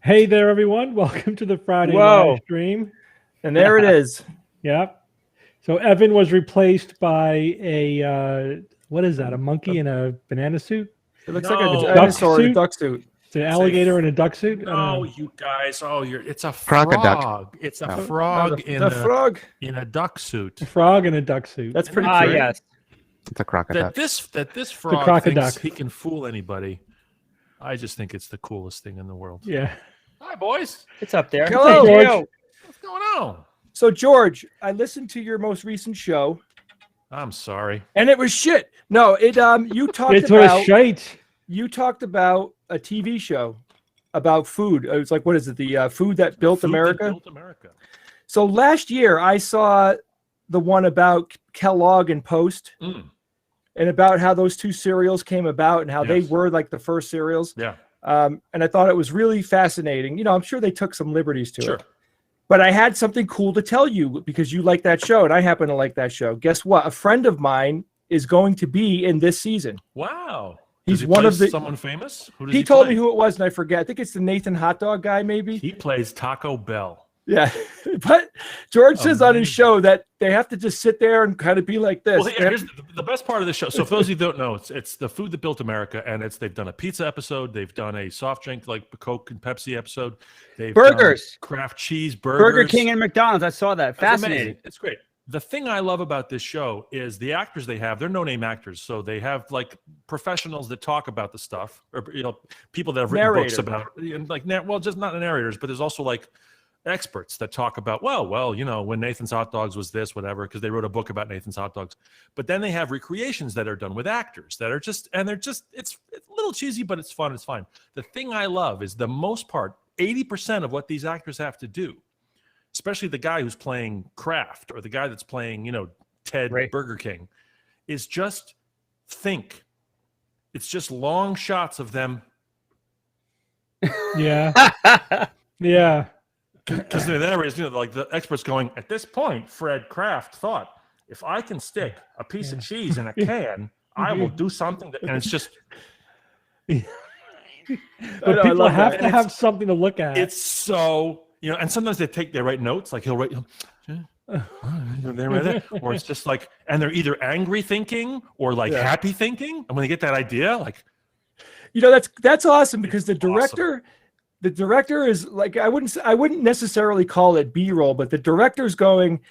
Hey there, everyone. Welcome to the Friday live stream. And there it is. Yep. So Evan was replaced by a, what is that, a monkey in a banana suit? It looks like a dinosaur in a duck suit. It's an alligator in a duck suit? No, you guys. Oh, it's a frog. It's a frog in a duck suit. A frog in a duck suit. That's pretty true. Yes. It's a crocodile. That this frog thinks he can fool anybody. I just think it's the coolest thing in the world. Yeah. Hi, boys. It's up there. Hello, George. What's going on? So, George, I listened to your most recent show. I'm sorry. And it was shit. No, you talked It's about shite. You talked about a TV show about food. It was like, what is it? The food that built America. Built America. So last year I saw the one about Kellogg and Post. And about how those two cereals came about and how they were like the first cereals. Yeah. And I thought it was really fascinating. You know, I'm sure they took some liberties to it. But I had something cool to tell you because you like that show and I happen to like that show. Guess what? A friend of mine is going to be in this season. Wow. He's one of the someone famous. Who does he told me who it was and I forget. I think it's the Nathan Hot Dog guy, maybe. He plays Taco Bell. Yeah, but George says on his show that they have to just sit there and kind of be like this. Well, here's the best part of the show. So, for those of you who don't know, it's the food that built America, and they've done a pizza episode, they've done a soft drink like Coke and Pepsi episode, they've burgers, done craft cheese burgers, Burger King and McDonald's. I saw that. Fascinating. It's great. The thing I love about this show is the actors they have. They're no-name actors, so they have like professionals that talk about the stuff, or people that have written books about it, like just not narrators, but there's also like experts that talk about, well, when Nathan's Hot Dogs was this, whatever, because they wrote a book about Nathan's Hot Dogs. But then they have recreations that are done with actors that are it's a little cheesy, but it's fun. It's fine. The thing I love is the most part, 80% of what these actors have to do, especially the guy who's playing Kraft or the guy that's playing, Ted Burger King, is just think. It's just long shots of them. Yeah. Yeah. Because there is, like the experts going, at this point, Fred Kraft thought, if I can stick a piece of cheese in a can, I will do something. And it's just. But people have to have something to look at. It's so, and sometimes they write notes, like he'll write, there, or it's just like, and they're either angry thinking or like happy thinking. And when they get that idea, like. That's awesome because the director. Awesome. The director is like, I wouldn't necessarily call it B-roll, but the director's going,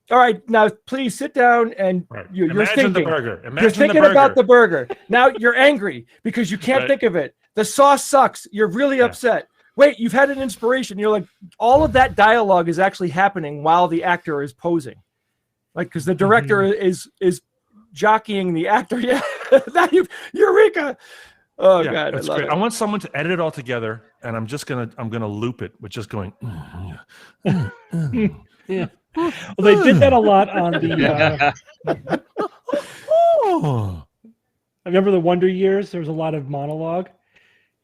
all right, now please sit down and you're thinking. The burger. You're thinking about the burger. Now you're angry because you can't think of it. The sauce sucks. You're really upset. Wait, you've had an inspiration. You're like, all of that dialogue is actually happening while the actor is posing. Like, because the director is jockeying the actor. Yeah, Eureka. Oh God, I love it. I want someone to edit it all together, and I'm gonna loop it with just going. Yeah. Well, they did that a lot on the. I remember the Wonder Years. There was a lot of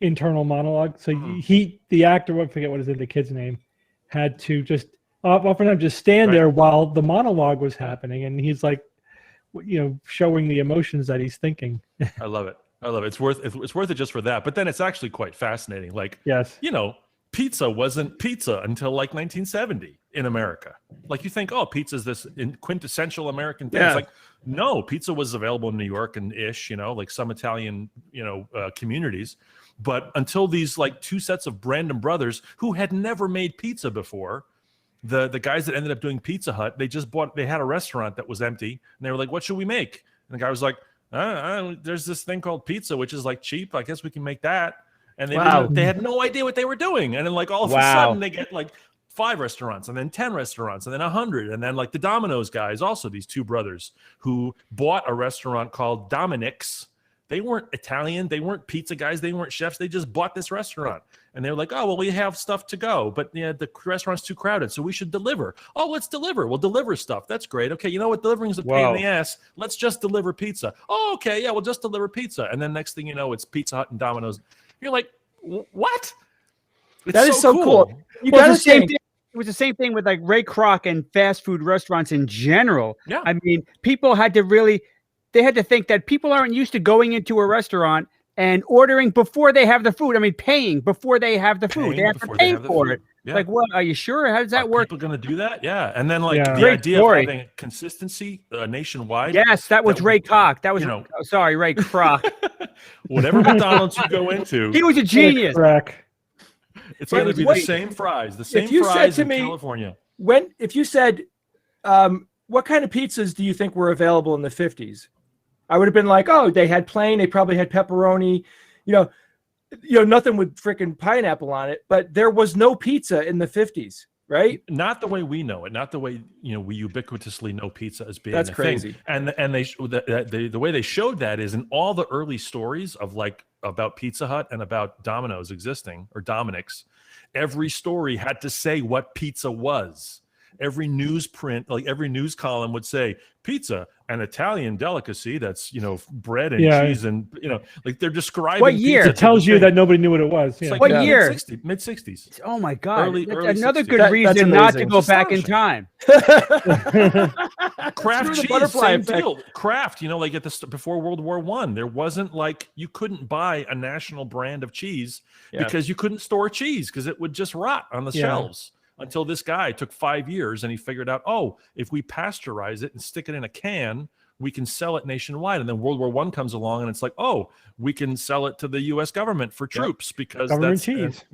internal monologue. So the actor, I forget what is the kid's name, had to just oftentimes just stand there while the monologue was happening, and he's like, showing the emotions that he's thinking. I love it. It's worth it just for that. But then it's actually quite fascinating. Like, yes, pizza wasn't pizza until like 1970 in America. Like you think, oh, pizza is this quintessential American thing. It's like, no, pizza was available in New York and ish, like some Italian, communities. But until these like two sets of Brandon brothers who had never made pizza before, the guys that ended up doing Pizza Hut, they had a restaurant that was empty, and they were like, what should we make? And the guy was like, there's this thing called pizza, which is like cheap. I guess we can make that. And they had no idea what they were doing. And then like all of a sudden they get like 5 restaurants and then 10 restaurants and then 100. And then like the Domino's guys, also these two brothers who bought a restaurant called Dominic's. They weren't Italian. They weren't pizza guys. They weren't chefs. They just bought this restaurant. And they were like, oh, well, we have stuff to go, but the restaurant's too crowded, so we should deliver. Oh, let's deliver. We'll deliver stuff. That's great. Okay, you know what? Delivering is a pain in the ass. Let's just deliver pizza. Oh, okay, yeah, we'll just deliver pizza. And then next thing you know, it's Pizza Hut and Domino's. You're like, what? That is so cool. You got the same thing. It was the same thing with like Ray Kroc and fast food restaurants in general. Yeah. I mean, people had to think that people aren't used to going into a restaurant and ordering before they have the food. I mean, paying before they have the food. They have to pay for it. Yeah. Like, what? Are you sure? How does that work? People going to do that? Yeah. And then like the idea of having consistency nationwide. Yes, that was Ray Kroc. That was, sorry, Ray Kroc. Whatever McDonald's you go into. He was a genius. It's going to be the same fries. The same fries in California. If you said, what kind of pizzas do you think were available in the 50s? I would have been like, oh, they had plain. They probably had pepperoni, nothing with freaking pineapple on it. But there was no pizza in the 50s, right? Not the way we know it. Not the way we ubiquitously know pizza as being that's crazy. Thing. And the way they showed that is in all the early stories of like about Pizza Hut and about Domino's existing or Dominic's. Every story had to say what pizza was. Every newsprint, like every news column would say pizza, an Italian delicacy that's, bread and cheese and, like they're describing. What year? It tells you that nobody knew what it was. Like what year? Mid 60s. Oh my God. Early Another 60s. good reason not to go back in time. Kraft cheese, same deal. Kraft, like at before World War I, there wasn't like, you couldn't buy a national brand of cheese because you couldn't store cheese because it would just rot on the shelves. Until this guy took 5 years and he figured out, if we pasteurize it and stick it in a can, we can sell it nationwide. And then World War I comes along and it's like, we can sell it to the U.S. government for troops because government that's cheese.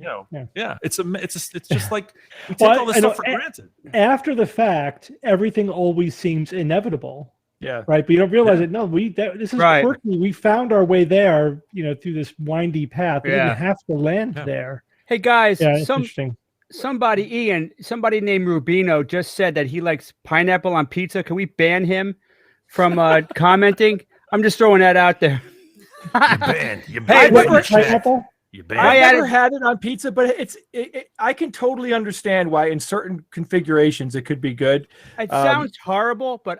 It's just like we take all this stuff for granted. After the fact, everything always seems inevitable. Yeah. Right. But you don't realize it. No, this is quirky. We found our way there, through this windy path. We didn't have to land there. Hey guys, interesting. Somebody named Rubino just said that he likes pineapple on pizza. Can we ban him from commenting? I'm just throwing that out there. You're banned. Pineapple? I never had it on pizza, but I can totally understand why in certain configurations it could be good. It sounds horrible, but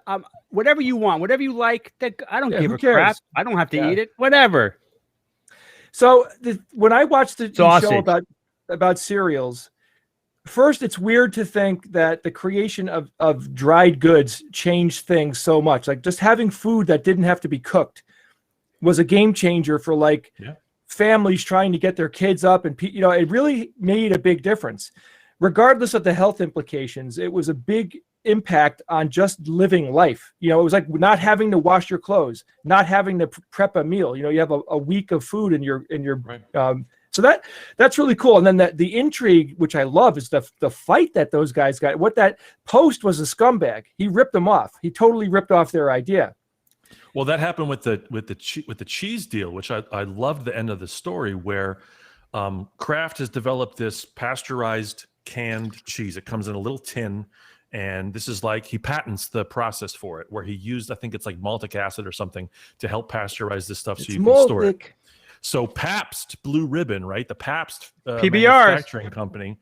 whatever you want, whatever you like, I don't give a crap. I don't have to eat it. Whatever. So when I watched the show about cereals, first, it's weird to think that the creation of dried goods changed things so much. Like just having food that didn't have to be cooked was a game changer for families trying to get their kids up. And, it really made a big difference. Regardless of the health implications, it was a big impact on just living life. It was like not having to wash your clothes, not having to prep a meal. You have a week of food in your right. So that's really cool. And then the intrigue, which I love, is the fight that those guys got. What that Post was a scumbag. He ripped them off. He totally ripped off their idea. Well, that happened with the cheese deal, which I loved the end of the story where Kraft has developed this pasteurized canned cheese. It comes in a little tin. And this is like he patents the process for it, where he used, I think it's like maltic acid or something to help pasteurize this stuff so you can store it. So Pabst Blue Ribbon, right? The Pabst manufacturing company.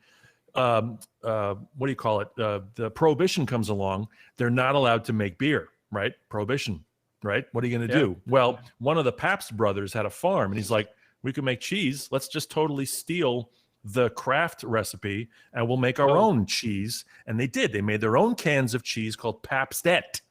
What do you call it? The Prohibition comes along. They're not allowed to make beer, right? Prohibition, right? What are you going to do? Well, one of the Pabst brothers had a farm, and he's like, "We can make cheese. Let's just totally steal the Kraft recipe, and we'll make our own cheese." And they did. They made their own cans of cheese called Pabstet.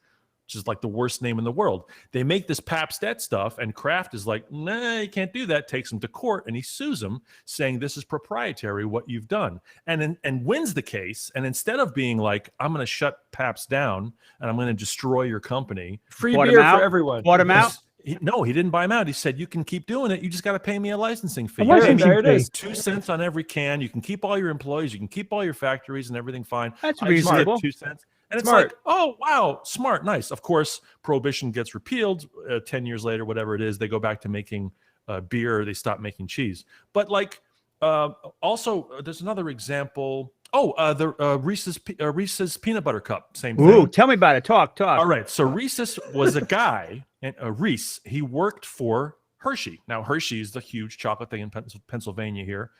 which is like the worst name in the world. They make this Pabst stuff, and Kraft is like, nah, you can't do that. Takes him to court, and he sues him, saying this is proprietary, what you've done, and wins the case. And instead of being like, I'm going to shut Pabst down and I'm going to destroy your company, free beer for everyone. Bought him out. No, he didn't buy him out. He said, you can keep doing it. You just got to pay me a licensing fee. There it is. 2 cents on every can. You can keep all your employees. You can keep all your factories and everything fine. That's I just reasonable. get 2 cents. And it's Smart. like, oh, wow, smart, nice. Of course, Prohibition gets repealed 10 years later, whatever it is. They go back to making beer. They stop making cheese. But like, also, there's another example. The Reese's peanut butter cup. Same thing. Ooh, tell me about it. Talk. All right. So Reese's was a guy, and Reese. He worked for Hershey. Now Hershey is the huge chocolate thing in Pennsylvania here.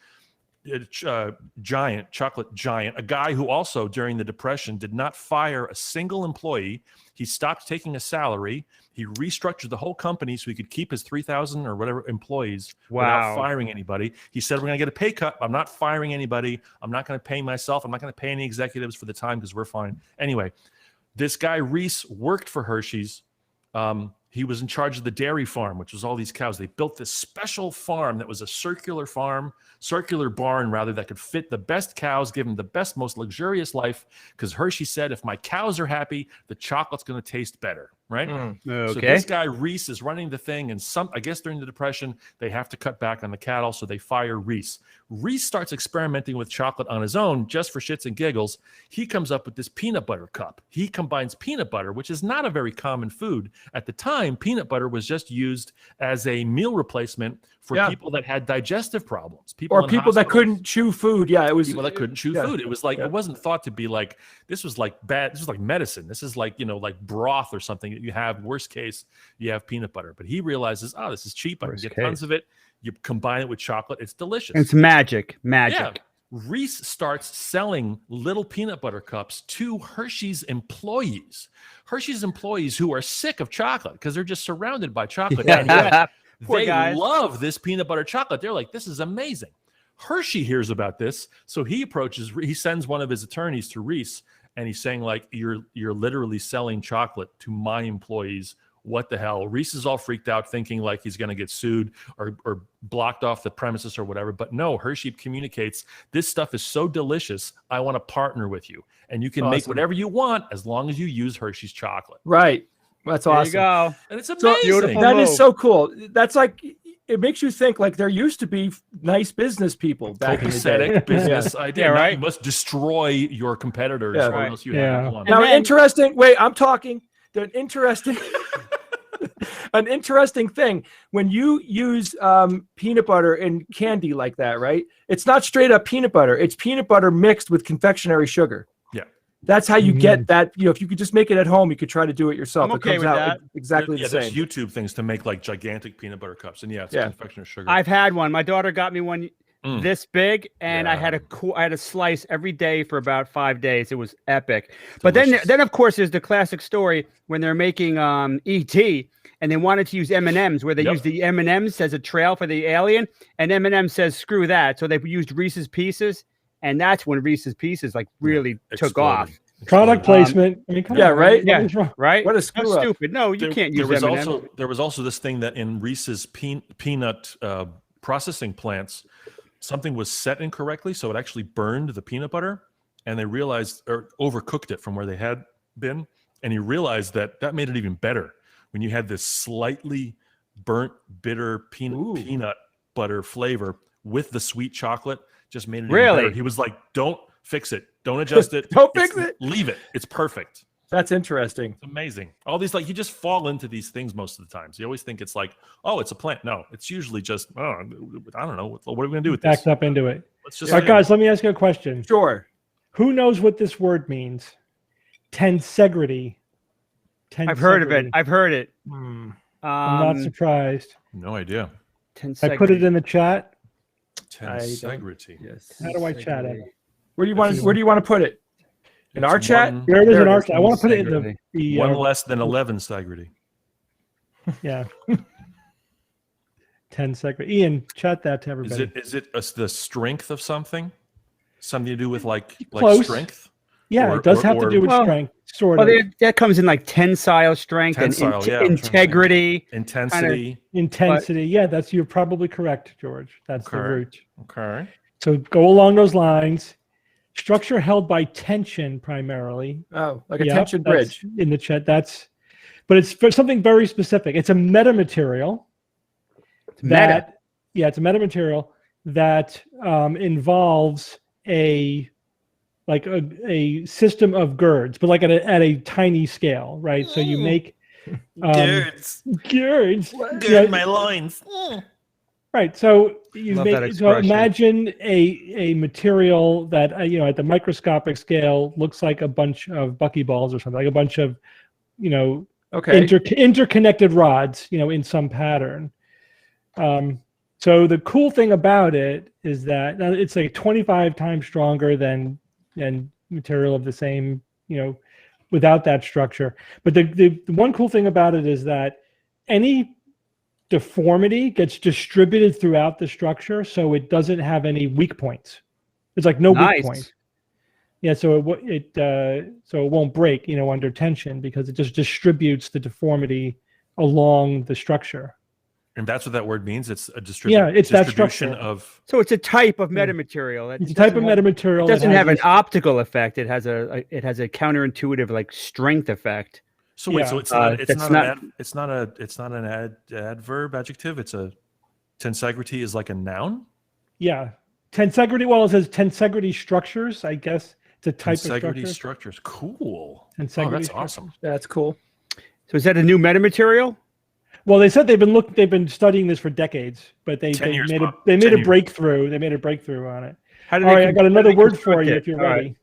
Giant chocolate giant, a guy who also during the Depression did not fire a single employee. He stopped taking a salary. He restructured the whole company so he could keep his 3,000 or whatever employees without firing anybody. He said, we're going to get a pay cut. I'm not firing anybody. I'm not going to pay myself. I'm not going to pay any executives for the time because we're fine. Anyway, this guy Reese worked for Hershey's. He was in charge of the dairy farm, which was all these cows. They built this special farm that was a circular barn rather, that could fit the best cows, give them the best, most luxurious life. Because Hershey said, if my cows are happy, the chocolate's going to taste better, right? Okay. So this guy Reese is running the thing, and I guess during the Depression, they have to cut back on the cattle, so they fire Reese. Reese starts experimenting with chocolate on his own, just for shits and giggles. He comes up with this peanut butter cup. He combines peanut butter, which is not a very common food. At the time, peanut butter was just used as a meal replacement for people that had digestive problems. People that couldn't chew food. Yeah, it was people that couldn't chew food. It was like, it wasn't thought to be like, this was like bad. This was like medicine. This is like, like broth or something that you have. Worst case, you have peanut butter. But he realizes, this is cheap. I can get tons of it. You combine it with chocolate. It's delicious. It's magic. Yeah. Reese starts selling little peanut butter cups to Hershey's employees. Hershey's employees who are sick of chocolate because they're just surrounded by chocolate. They love this peanut butter chocolate. They're like, this is amazing. Hershey hears about this, so he sends one of his attorneys to Reese, and he's saying like, you're literally selling chocolate to my employees. What the hell? Reese is all freaked out, thinking like he's going to get sued or blocked off the premises or whatever. But no, Hershey communicates, this stuff is so delicious, I want to partner with you. And you can make whatever you want as long as you use Hershey's chocolate. Right. That's awesome. There you go. And it's amazing. That is so cool. That's like, it makes you think like there used to be nice business people back in the day. Business idea. Right. You must destroy your competitors or else you have one. Now, interesting. Wait, I'm talking. An interesting thing when you use peanut butter in candy like that, right? It's not straight up peanut butter. It's peanut butter mixed with confectionery sugar. Yeah, that's how you get that. If you could just make it at home, you could try to do it yourself. I'm okay with that. Exactly the same. There's YouTube things to make like gigantic peanut butter cups, and it's confectionery sugar. I've had one. My daughter got me one this big, and I had a slice every day for about 5 days. It was epic. Delicious. But then of course there's the classic story when they're making ET, and they wanted to use M&Ms, where they used the M&Ms as a trail for the alien, and M&M says screw that, so they used Reese's Pieces, and that's when Reese's Pieces like really took off. Product placement. I mean, come on, right? Yeah, right. What a stupid. No, you can't use M&M. There was also this thing that in Reese's peanut processing plants, something was set incorrectly, so it actually burned the peanut butter, and they realized, or overcooked it from where they had been, and he realized that made it even better when you had this slightly burnt, bitter peanut butter flavor with the sweet chocolate. Just made it even better. He was like, don't fix it, don't adjust it, fix it, leave it. It's perfect. That's interesting. It's amazing. All these, like, you just fall into these things most of the time. So you always think it's like, oh, it's a plant. No, it's usually just, I don't know. What are we going to do with this? Backed up into it. Let's just all right, guys, let me ask you a question. Sure. Who knows what this word means? Tensegrity. I've heard of it. I've heard it. I'm not surprised. No idea. I put it in the chat. Tensegrity. Yes. How do I chat it? Where do you want to put it? In our chat? There it is in our chat. I want to put it in the one less than 11 Tensegrity. Yeah. Tensegrity. Ian, chat that to everybody. Is it the strength of something? Something to do with like Close. strength? Yeah, it does have to do with strength, sort of. That comes in like tensile strength and integrity. Intensity. Intensity. Yeah, you're probably correct, George. That's the root. Okay. So go along those lines. Structure held by tension primarily. Oh, like a tension bridge. In the chat, but it's for something very specific. It's a metamaterial. It's a metamaterial that involves a system of girds, but like at a tiny scale, right? So you make girds, gird my loins. Right. So imagine a material that at the microscopic scale looks like a bunch of buckyballs or something, like a bunch of interconnected rods, in some pattern. So the cool thing about it is that it's like 25 times stronger than material of the same, without that structure. But the one cool thing about it is that any deformity gets distributed throughout the structure, so it doesn't have any weak points. There's like no weak points. Yeah, so it won't break, under tension, because it just distributes the deformity along the structure. And that's what that word means. It's a it's that structure of. So it's a type of metamaterial. It's a type of metamaterial. It doesn't have an optical effect. It has a counterintuitive like strength effect. So wait, so it's not an adverb adjective. It's a tensegrity is like a noun. Yeah, tensegrity. Well, it says tensegrity structures. I guess it's a type of structure. Tensegrity structures. Cool. That's awesome. That's cool. So is that a new metamaterial? Well, they said they've been studying this for decades, but they made a breakthrough. They made a breakthrough on it. All right, I got another word for you if you're ready.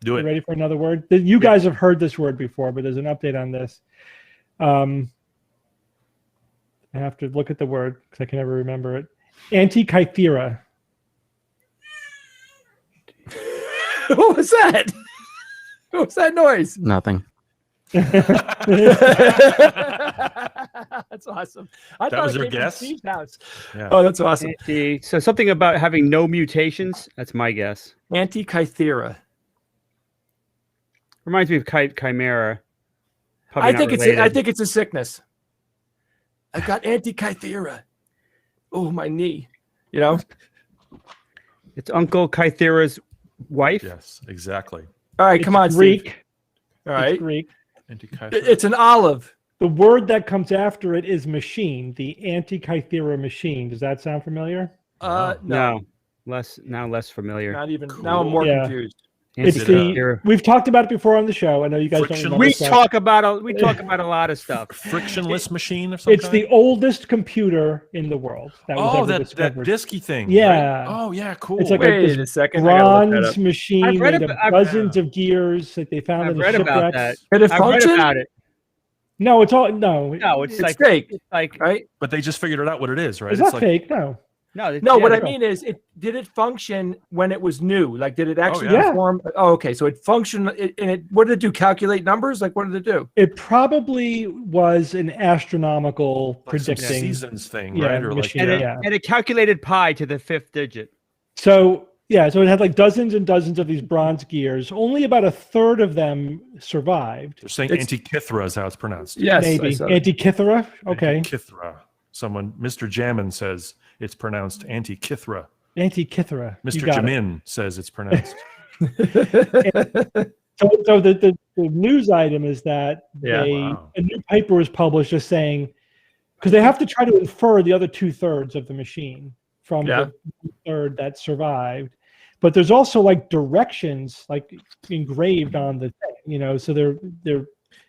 Do it. You ready for another word? You guys have heard this word before, but there's an update on this. I have to look at the word because I can never remember it. Antikythera. What was that? What was that noise? Nothing. That's awesome. That was your guess? House. Yeah. Oh, that's awesome. So something about having no mutations. That's my guess. Antikythera. Reminds me of chimera. I think it's a sickness. I got Antikythera. Oh, my knee. It's Uncle Kythera's wife. Yes, exactly. All right, come on, Greek. Steve. All right. It's Greek. It's an olive. The word that comes after it is machine, the Antikythera machine. Does that sound familiar? No. Less familiar. Not even. Cool. Now I'm more confused. We've talked about it before on the show. I know you guys don't remember. We talk about a lot of stuff. Frictionless machine or something. It's the oldest computer in the world. That disky thing. Yeah. Right? Oh yeah, cool. It's like Wait a second. Bronze machine made of dozens of gears that they found in the shipwrecks. Did it function? Read about it. No, it's all no. It's fake. It's like right. But they just figured out what it is, right? It's not fake. No. No, what I mean is, did it function when it was new? Like, did it actually perform? Oh, okay. So it functioned. What did it do? Calculate numbers? Like, what did it do? It probably was an astronomical predicting seasons thing, right? Or machine, and it calculated pi to the 5th digit. So it had like dozens and dozens of these bronze gears. Only about a third of them survived. They're saying Antikythera is how it's pronounced. Yes, maybe Antikythera. Okay. Antikythera. Someone, Mr. Jammin says it's pronounced Antikythera. Antikythera. Mr. Jamin says it's pronounced. So the news item is that a new paper was published just saying, because they have to try to infer the other 2/3 of the machine from the third that survived. But there's also like directions like engraved on the thing, so they're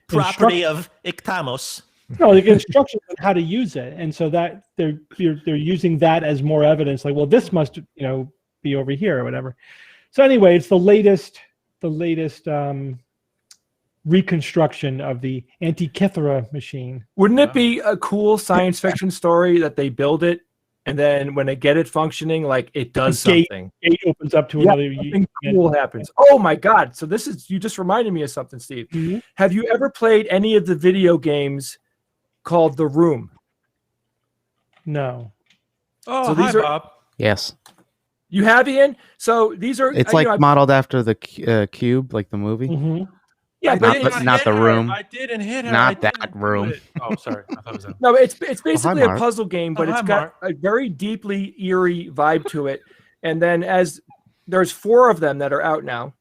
property of Iktamos. No, they get instructions on how to use it, and so that they're using that as more evidence. Like, well, this must be over here or whatever. So anyway, it's the latest reconstruction of the Antikythera machine. Wouldn't it be a cool science fiction story that they build it, and then when they get it functioning, like it does something? Gate opens up to another. Something cool happens. Oh my God! So you just reminded me of something, Steve. Mm-hmm. Have you ever played any of the video games called The Room? No. Oh, so hi, Bob. Yes. You have, Ian? So these are... It's like modeled after the Cube, like the movie. Mm-hmm. Yeah, not the room. I did and hit her. Not that room. Oh, sorry. I thought it was that. No, it's basically a Mark. puzzle game, but it's got a very deeply eerie vibe to it. And then there's 4 of them that are out now.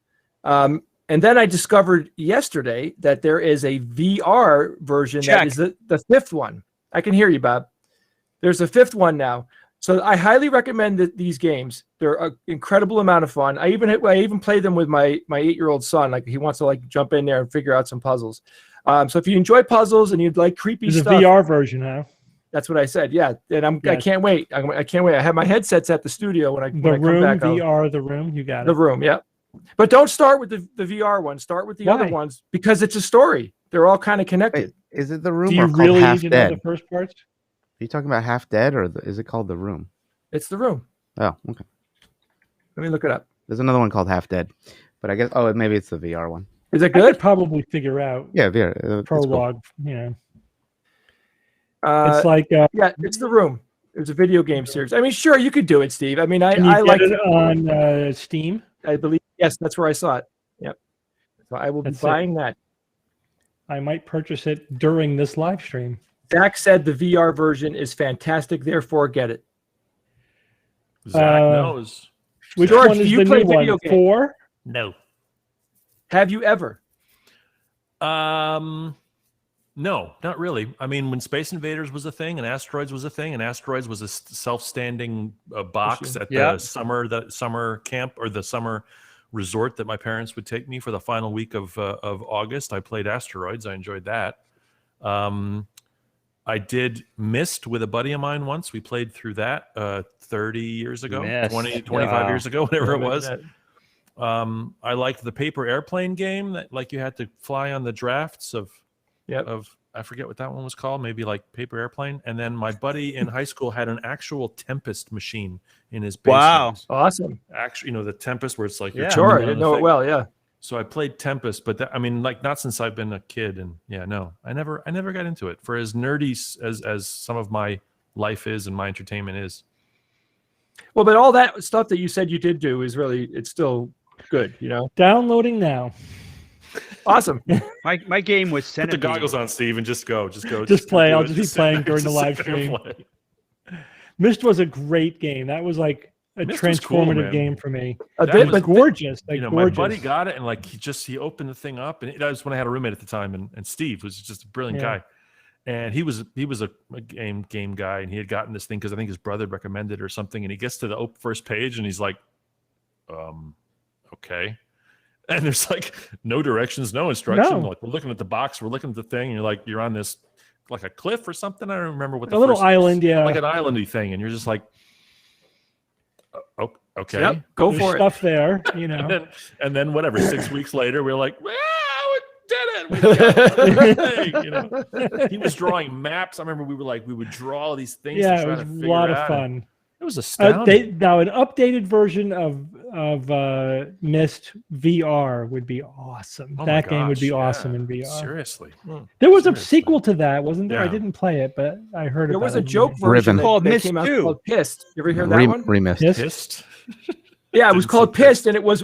And then I discovered yesterday that there is a VR version that is the 5th one. I can hear you, Bob. There's a 5th one now. So I highly recommend these games. They're an incredible amount of fun. I even play them with my 8-year-old son. Like he wants to jump in there and figure out some puzzles. So if you enjoy puzzles and you'd like creepy stuff, the VR version, huh? That's what I said. Yeah, and I can't wait. I can't wait. I have my headsets at the studio when I come back. VR, the room. You got it. The room. Yeah, but don't start with the VR one. Start with the other ones because it's a story. They're all kind of connected. Wait, is it the room? Do you or really Half need to know Dead? the first parts? Are you talking about Half Dead, or is it called The Room? It's The Room. Oh, okay. Let me look it up. There's another one called Half Dead, but I guess maybe it's the VR one. Is it I good? could probably figure out. Yeah, VR. Prologue. Cool. Yeah. It's like yeah, it's The Room. It's a video game series. I mean, sure, you could do it, Steve. I mean, I like it on Steam. I believe yes, that's where I saw it. Yep. So I will be buying that. I might purchase it during this live stream. Zach said the VR version is fantastic, therefore get it. Zach knows. Which George, one is do you the play new video one? games? 4? No. Have you ever? No, not really. I mean, when Space Invaders was a thing, and Asteroids was a thing, and Asteroids was a self-standing box at the summer camp or the summer resort that my parents would take me for the final week of August. I played Asteroids. I enjoyed that. I did Myst with a buddy of mine once. We played through that 30 years ago, 25 years ago, whatever it was. I liked the paper airplane game that you had to fly on the drafts of I forget what that one was called, maybe like paper airplane. And then my buddy in high school had an actual Tempest machine in his basement. Wow. Awesome. Actually, the Tempest where it's like Sure, I didn't know it well, yeah. So I played Tempest, but I mean, not since I've been a kid, and I never got into it. For as nerdy as some of my life is and my entertainment is. Well, but all that stuff that you said you did do is it's still good, Downloading now. Awesome. My game was Put the goggles on, Steve, and just go. Just play. I'll just be playing during the live stream. Myst was a great game. That was like a transformative game for me. It was gorgeous. Gorgeous. My buddy got it, and he opened the thing up, and that was when I had a roommate at the time, and Steve was just a brilliant guy, and he was a game guy, and he had gotten this thing because I think his brother recommended it or something, and he gets to the first page, and he's like, okay, and there's no directions, no instruction. No. We're looking at the box, we're looking at the thing, and you're on this like a cliff or something. I don't remember what a little island, like an islandy thing, and you're just like. Okay. Yep, go for it. Stuff there, and then whatever. 6 weeks later, we're like, "Wow, we did it!" We got the thing, He was drawing maps. I remember we would draw all these things. Yeah, it was a lot of fun. It was astounding. Now, an updated version of Myst VR would be awesome. That game would be awesome in VR. Seriously. There was a sequel to that, wasn't there? I didn't play it, but I heard there about it. was a joke version called that Myst came out 2. called Pissed. You ever hear that one? Pissed? Yeah, it was called Pissed, and it was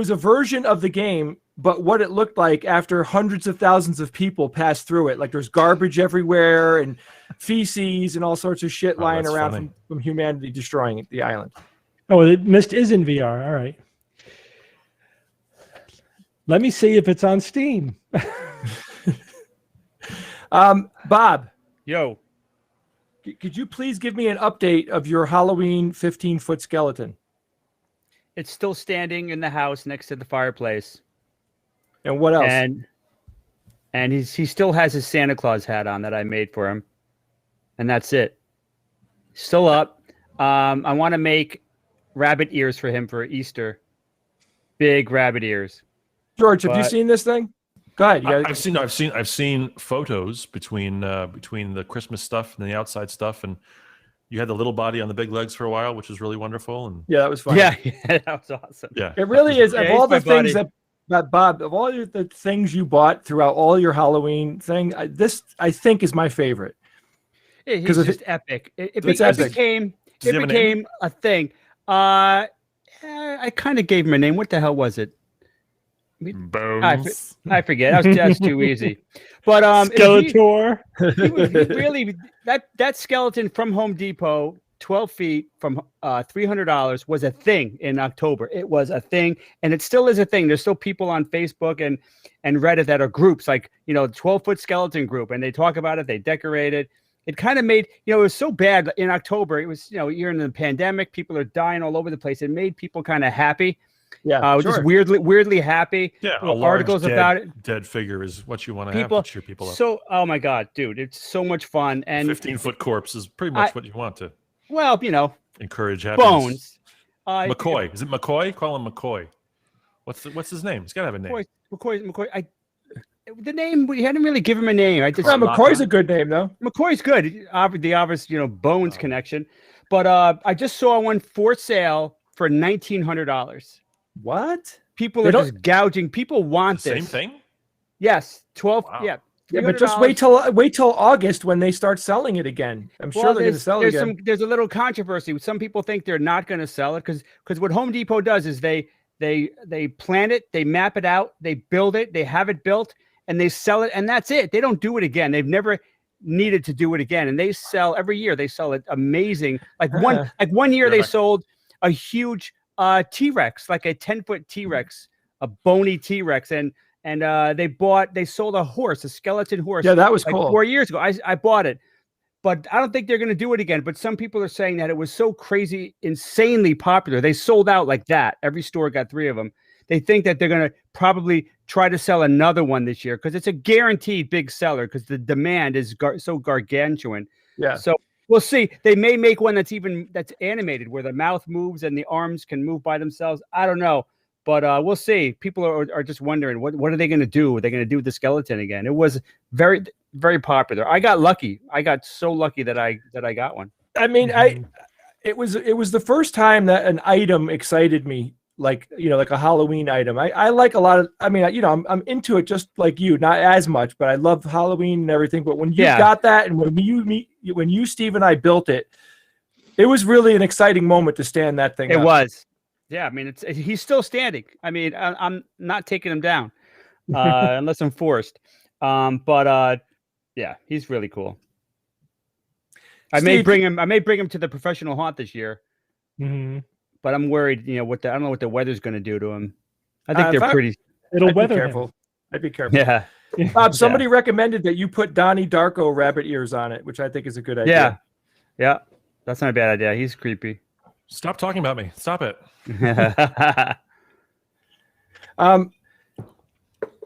a version of the game, but what it looked like after hundreds of thousands of people passed through it. Like there's garbage everywhere and feces and all sorts of shit lying around from humanity destroying the island. Oh, Myst is in VR. All right. Let me see if it's on Steam. Bob. Yo. Could you please give me an update of your Halloween 15-foot skeleton? It's still standing in the house next to the fireplace. And what else? And he still has his Santa Claus hat on that I made for him. And that's it. Still up. I want to make rabbit ears for him for Easter. Big rabbit ears. George, have you seen this thing? Go ahead. I've seen photos between the Christmas stuff and the outside stuff, and you had the little body on the big legs for a while, which was really wonderful. And yeah, that was fun. Yeah, that was awesome. Yeah, it really is. Of all the things buddy. that Bob, of all the things you bought throughout all your Halloween thing, this I think is my favorite. Because it's just epic. It became a thing. I kind of gave him a name. What the hell was it? Bones. I forget. That's too easy. But Skeletor. he really that skeleton from Home Depot, 12 feet from $300 was a thing in October. It was a thing, and it still is a thing. There's still people on Facebook and Reddit that are groups like, the 12-foot skeleton group, and they talk about it. They decorate it. It kind of made, it was so bad in October. It was, you're in the pandemic. People are dying all over the place. It made people kind of happy. Yeah, just weirdly happy. Yeah, articles about it. Dead figure is what you want to have to cheer people up. So, oh my God, dude, it's so much fun. And 15-foot corpse is pretty much what you want to. Well, encourage happiness. Bones. McCoy, is it McCoy? Call him McCoy. What's his name? He's got to have a name. McCoy. The name, we hadn't really give him a name. McCoy's a good name, though. McCoy's good. The obvious, Bones connection. But I just saw one for sale for $1,900. What? People are just gouging. People want this. Same thing? Yes. 12. Wow. Yeah. Yeah, but just wait till August when they start selling it again. I'm sure they're going to sell it again. There's a little controversy. Some people think they're not going to sell it because what Home Depot does is they plan it, they map it out, they build it, they have it built, and they sell it, and that's it. They don't do it again. They've never needed to do it again, and they sell every year. They sell it amazing. One year they sold a huge T-Rex, like a 10-foot T-Rex, a bony T-Rex, and they sold a skeleton horse. Yeah, that was cool. 4 years ago. I bought it, but I don't think they're going to do it again. But some people are saying that it was so crazy, insanely popular. They sold out like that. Every store got 3 of them. They think that they're going to probably try to sell another one this year because it's a guaranteed big seller because the demand is so gargantuan. Yeah. So we'll see. They may make one that's animated where the mouth moves and the arms can move by themselves. I don't know. But we'll see. People are just wondering, what are they going to do? Are they going to do the skeleton again? It was very, very popular. I got lucky. I got so lucky that I got one. I mean, it was the first time that an item excited me, like a Halloween item. I like a lot of. I mean, I'm into it just like you, not as much, but I love Halloween and everything. But when you got that, and when you, Steve, and I built it, it was really an exciting moment to stand that thing. It was. Yeah, I mean, he's still standing. I mean, I'm not taking him down unless I'm forced. But he's really cool. I may bring him to the professional haunt this year. Mm-hmm. But I'm worried, I don't know what the weather's going to do to him. I think they're pretty. It'll I'd weather be careful. him. I'd be careful. Yeah. Bob, somebody recommended that you put Donnie Darko rabbit ears on it, which I think is a good idea. Yeah. That's not a bad idea. He's creepy. Stop talking about me. Stop it.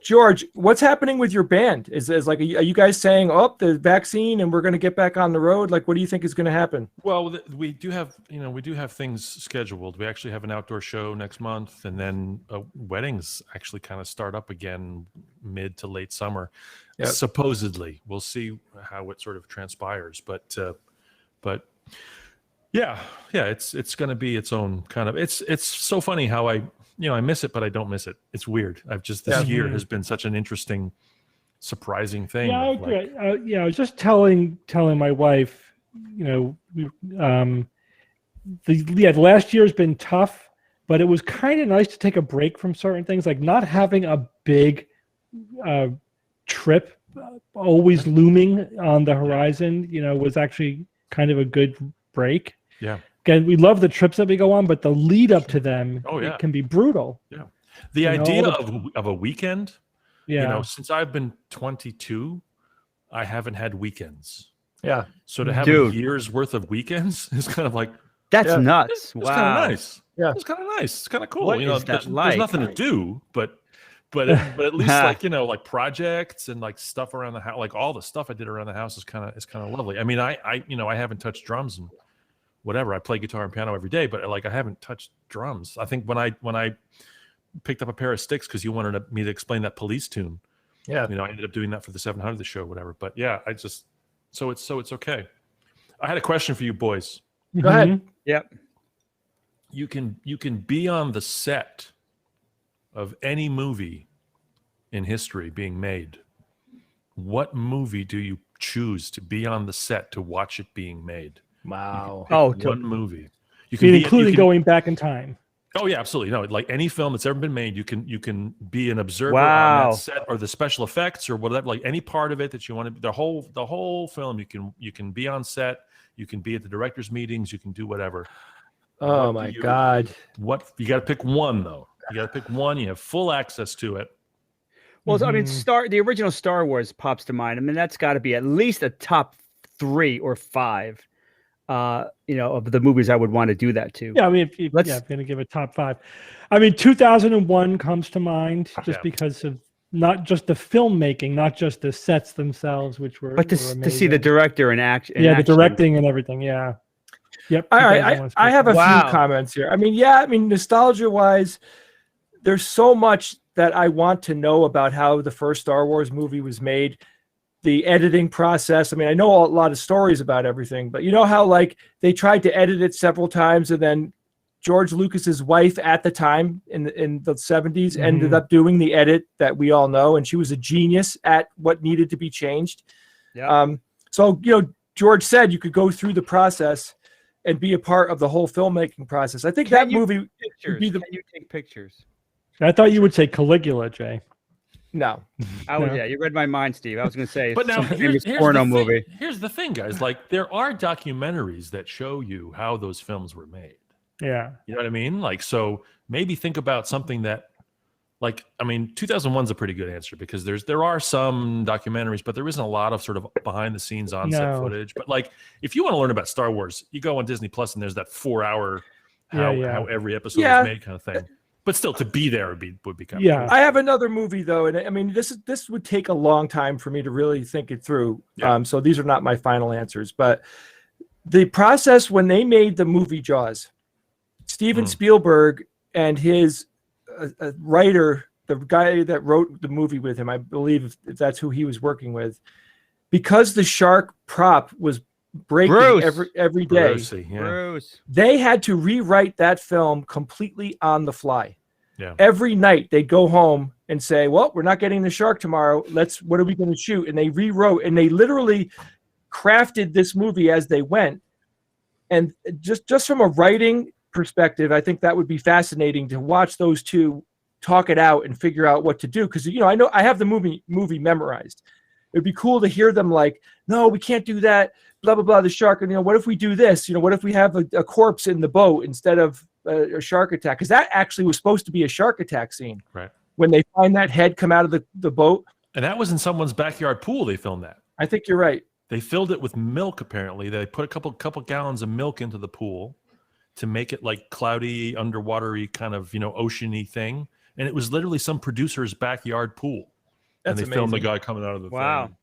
George, what's happening with your band? Are you guys saying, the vaccine and we're going to get back on the road? Like, what do you think is going to happen? Well, we do have things scheduled. We actually have an outdoor show next month, and then weddings actually kind of start up again mid to late summer. Yep. Supposedly, we'll see how it sort of transpires, but yeah, it's going to be its own kind of. It's so funny how I miss it, but I don't miss it. It's weird. This year has been such an interesting, surprising thing. Yeah, I agree. I was just telling my wife, the last year's been tough, but it was kind of nice to take a break from certain things, like not having a big trip always looming on the horizon. Was actually kind of a good break. Yeah. Again, we love the trips that we go on, but the lead up to them it can be brutal. Yeah. The idea of a weekend, since I've been 22, I haven't had weekends. Yeah. So to have a year's worth of weekends is kind of like that's nuts. It's kind of nice. Yeah. It's kind of nice. It's kind of cool. There's nothing to do, but at least like projects and like stuff around the house, like all the stuff I did around the house is kind of lovely. I mean, I haven't touched drums and whatever. I play guitar and piano every day, but I haven't touched drums. I think when I picked up a pair of sticks because you wanted me to explain that Police tune. Yeah. I ended up doing that for the 700 show, whatever. But yeah, so it's okay. I had a question for you boys. Go ahead. Yep. You can be on the set of any movie in history being made. What movie do you choose to be on the set to watch it being made? Wow. One movie. You I mean, including going back in time. Oh yeah, absolutely. No, like any film that's ever been made, you can be an observer Wow. on that set or the special effects or whatever. Like any part of it that you want to. The whole film. You can be on set. You can be at the directors' meetings. You can do whatever. Oh my God! What you got to pick one though. You got to pick one. You have full access to it. Well, I mean, the original Star Wars pops to mind. I mean, that's got to be at least a top 3 or 5. Of the movies I would want to do that to. Yeah, I mean, if I'm going to give a top 5. I mean, 2001 comes to mind just because of not just the filmmaking, not just the sets themselves, which were, but to see the director in action. Yeah, the directing and everything. Yeah. Yep. All right, I have a few comments here. I mean, nostalgia-wise, there's so much that I want to know about how the first Star Wars movie was made. The editing process. I mean, I know a lot of stories about everything, but you know how like they tried to edit it several times, and then George Lucas's wife at the time in the 70s ended up doing the edit that we all know, and she was a genius at what needed to be changed. Yeah. So George said you could go through the process and be a part of the whole filmmaking process. I think that movie. Can you take pictures? I thought you would say Caligula, Jay. No. Yeah, you read my mind, Steve. I was going to say, but now here's porno movie. Here's the thing, guys. Like there are documentaries that show you how those films were made. Yeah. You know what I mean? Like, so maybe think about something that, like, I mean, 2001 is a pretty good answer because there are some documentaries, but there isn't a lot of sort of behind the scenes on set footage. But like, if you want to learn about Star Wars, you go on Disney Plus and there's that 4-hour how every episode is made kind of thing. But still, to be there would be kind of cool. I have another movie though, and I mean this would take a long time for me to really think it through. Yeah. So these are not my final answers, but the process when they made the movie Jaws, Steven Spielberg and his writer, the guy that wrote the movie with him, I believe if that's who he was working with, because the shark prop was breaking every day. Bruce. They had to rewrite that film completely on the fly. Yeah. Every night they'd go home and say, well, we're not getting the shark tomorrow. What are we going to shoot? And they rewrote and they literally crafted this movie as they went. And just from a writing perspective, I think that would be fascinating to watch those two talk it out and figure out what to do. Because, I know I have the movie memorized. It'd be cool to hear them like, no, we can't do that. Blah, blah, blah, the shark. And, what if we do this? What if we have a corpse in the boat instead of a shark attack? Because that actually was supposed to be a shark attack scene. Right. When they find that head come out of the boat. And that was in someone's backyard pool they filmed that. I think you're right. They filled it with milk, apparently. They put a couple gallons of milk into the pool to make it like cloudy, underwatery kind of, oceany thing. And it was literally some producer's backyard pool. That's and they filmed the guy coming out of the thing.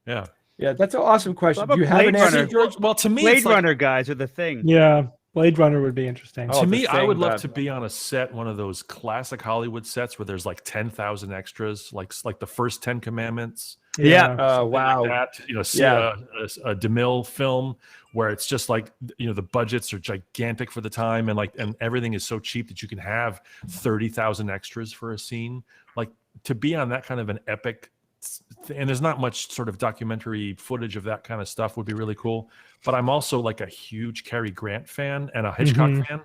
Yeah. Yeah, that's an awesome question. Do you have an answer, George? Well, to me, Blade Runner guys are the thing. Yeah, Blade Runner would be interesting. To me, I would love to be on a set, one of those classic Hollywood sets where there's like 10,000 extras, like the first 10 Commandments. Yeah. Wow. Like that, see a DeMille film where it's just like, the budgets are gigantic for the time and everything is so cheap that you can have 30,000 extras for a scene. Like to be on that kind of an epic, and there's not much sort of documentary footage of that kind of stuff would be really cool. But I'm also like a huge Cary Grant fan and a Hitchcock fan.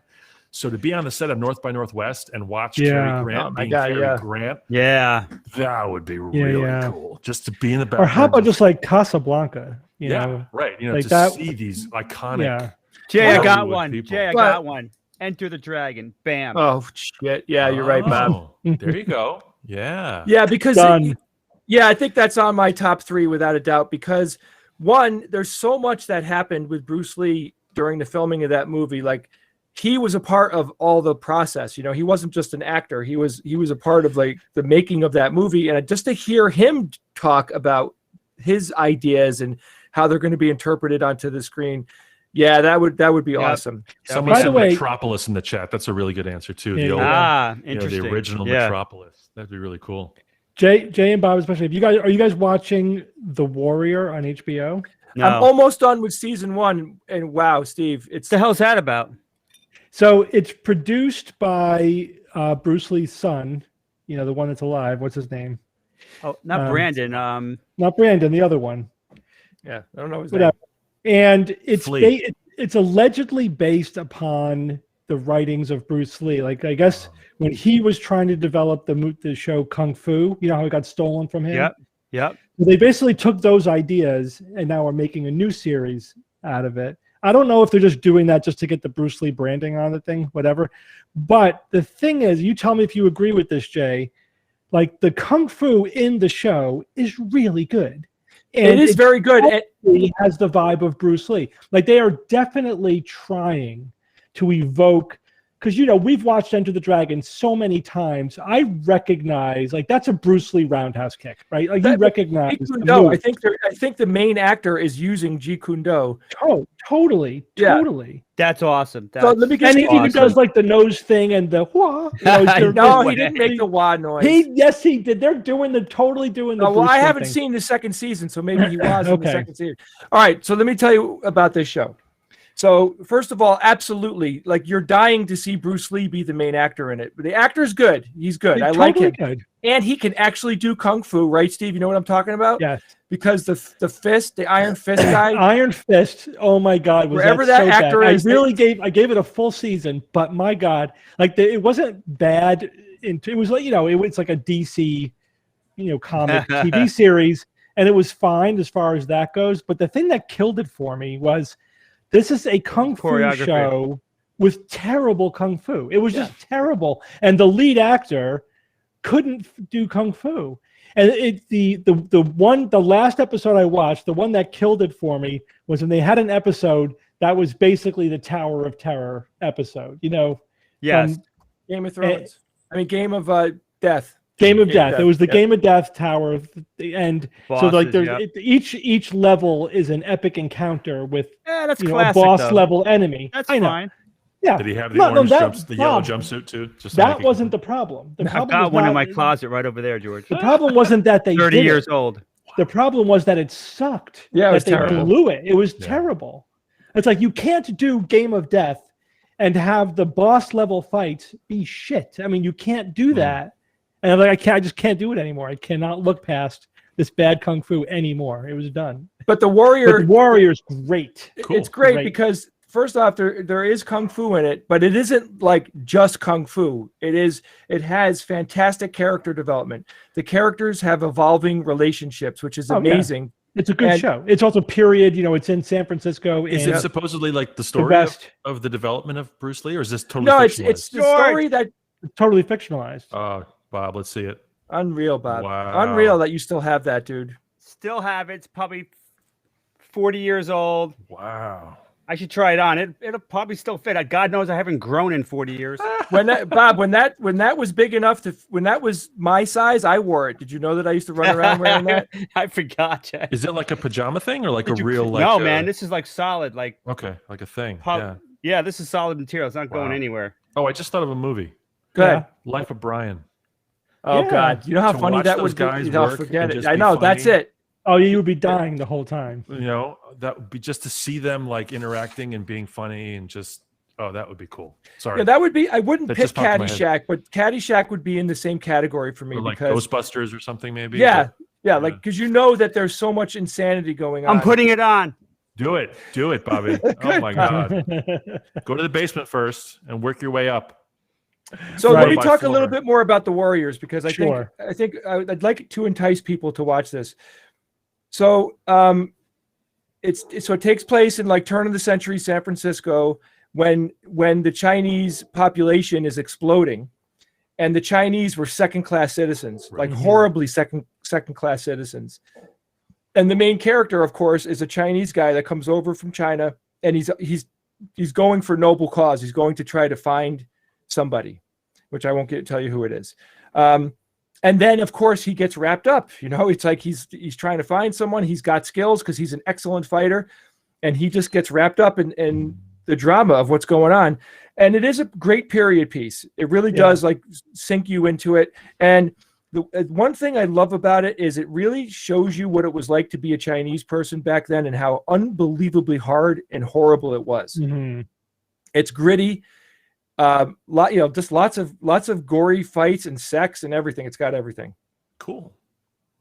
So to be on the set of North by Northwest and watch Cary Grant being Cary Grant, that would be really cool. Just to be in the background. Or how about just like Casablanca? Right. like to that, see these iconic. Jay, I got one. Jay, I got one. Enter the Dragon. Bam. Oh shit! Yeah, you're right, Bob. There you go. Yeah. Yeah, because I think that's on my top 3 without a doubt. Because one, there's so much that happened with Bruce Lee during the filming of that movie. Like he was a part of all the process. He wasn't just an actor. He was a part of like the making of that movie. And just to hear him talk about his ideas and how they're going to be interpreted onto the screen. Yeah, that would be awesome. Someone said Metropolis in the chat. That's a really good answer too. Interesting. The original Metropolis. That'd be really cool. Jay and Bob, especially. Are you guys watching The Warrior on HBO? No. I'm almost done with season 1, and wow, Steve, what the hell's that about? So it's produced by Bruce Lee's son. The one that's alive. What's his name? Oh, not Brandon. Not Brandon. The other one. Yeah, I don't know his name. And it's it's allegedly based upon the writings of Bruce Lee. Like, I guess when he was trying to develop the show Kung Fu, you know how it got stolen from him? Yep. They basically took those ideas and now are making a new series out of it. I don't know if they're just doing that just to get the Bruce Lee branding on the thing, whatever. But the thing is, you tell me if you agree with this, Jay, like the Kung Fu in the show is really good. And it is very good. It has the vibe of Bruce Lee. Like they are definitely trying to evoke, because we've watched Enter the Dragon so many times. I recognize like that's a Bruce Lee roundhouse kick, right? Like you recognize. No, I think the main actor is using Jeet Kune Do. Totally. That's awesome. So let me get. And he even does like the nose thing and the wah. No, he didn't make the wah noise. Yes, he did. They're totally doing the. Well, I haven't seen the second season, so maybe he was in the second season. All right, so let me tell you about this show. So first of all, absolutely, like you're dying to see Bruce Lee be the main actor in it. But the actor's good. He's good. I like him. Good. And he can actually do kung fu, right, Steve? You know what I'm talking about? Yes. Because the Iron Fist guy. Iron Fist. Oh my God. Wherever that actor is, I gave it a full season, but my God, like it wasn't bad. It was like it's like a DC, comic TV series, and it was fine as far as that goes. But the thing that killed it for me was. This is a kung fu show with terrible kung fu. It was just terrible, and the lead actor couldn't do kung fu. And the last episode I watched, the one that killed it for me was when they had an episode that was basically the Tower of Terror episode. Yes, Game of Thrones. Game of Death. Game of Death. It was the Game of Death Tower, and bosses, so like there's each level is an epic encounter with that's a classic, boss level enemy. That's fine. Yeah. Did he have the yellow jumpsuit too? That wasn't the problem. The problem I've got one in my closet right over there, George. The problem wasn't that they 30 years old. The problem was that it sucked. Yeah, it was terrible. They blew it. It was terrible. It's like you can't do Game of Death and have the boss level fights be shit. I mean, you can't do that. And I'm like, I just can't do it anymore. I cannot look past this bad kung fu anymore. It was done. But the Warrior's great. Cool. It's great because first off, there is kung fu in it, but it isn't like just kung fu. It has fantastic character development. The characters have evolving relationships, which is amazing. Yeah. It's a good show. It's also period. It's in San Francisco. Is it supposedly like the story of the development of Bruce Lee, or is this totally fictionalized? No, it's the story that totally fictionalized. Oh. Bob, let's see it. Unreal, Bob. Wow. Unreal that you still have that, dude. Still have it. It's probably 40 years old. Wow. I should try it on. It'll probably still fit. God knows I haven't grown in 40 years. When that was big enough when that was my size, I wore it. Did you know that I used to run around wearing that? I forgot. Jack. Is it like a pajama thing or like a real No, man, this is like solid. Like like a thing. Yeah, this is solid material. It's not going anywhere. Oh, I just thought of a movie. Go ahead. Life of Brian. Oh God! You know how funny that would be? Forget it. I know. That's it. Oh, you would be dying the whole time. That would be just to see them like interacting and being funny and just. Oh, that would be cool. Sorry. Yeah, that would be. I wouldn't pick Caddyshack, but Caddyshack would be in the same category for me. Or like because Ghostbusters or something, maybe. Yeah, like because that there's so much insanity going on. I'm putting it on. Do it, Bobby. Oh my God! Go to the basement first and work your way up. So let me talk a little bit more about the Warriors because I think I'd like to entice people to watch this. So it takes place in like turn of the century San Francisco when the Chinese population is exploding, and the Chinese were second-class citizens, like horribly second-class citizens. And the main character, of course, is a Chinese guy that comes over from China, and he's going for noble cause. He's going to try to find somebody, which I won't tell you who it is. And then, of course, he gets wrapped up. It's like he's trying to find someone. He's got skills because he's an excellent fighter, and he just gets wrapped up in the drama of what's going on. And it is a great period piece. It really does like sink you into it. And the one thing I love about it is it really shows you what it was like to be a Chinese person back then and how unbelievably hard and horrible it was. Mm-hmm. It's gritty. Just lots of gory fights and sex and everything. It's got everything. Cool.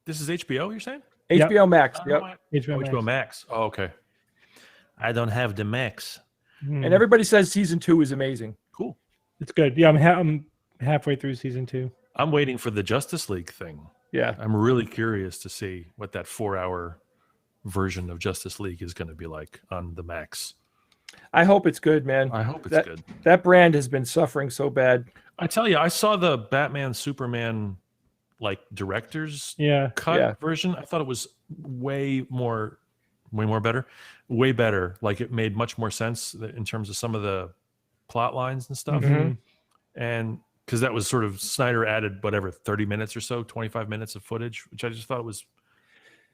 This is HBO, you're saying? HBO Max. Yep. HBO Max. Oh, okay. I don't have the max. And everybody says season 2 is amazing. Cool. It's good. Yeah, I'm halfway through season 2. I'm waiting for the Justice League thing. Yeah. I'm really curious to see what that 4-hour version of Justice League is going to be like on the Max. I hope it's good, man. I hope it's good. That brand has been suffering so bad. I tell you, I saw the Batman Superman like director's cut version. I thought it was way more better. Way better. Like it made much more sense in terms of some of the plot lines and stuff. And because that was sort of Snyder added whatever 30 minutes or so, 25 minutes of footage, which I just thought was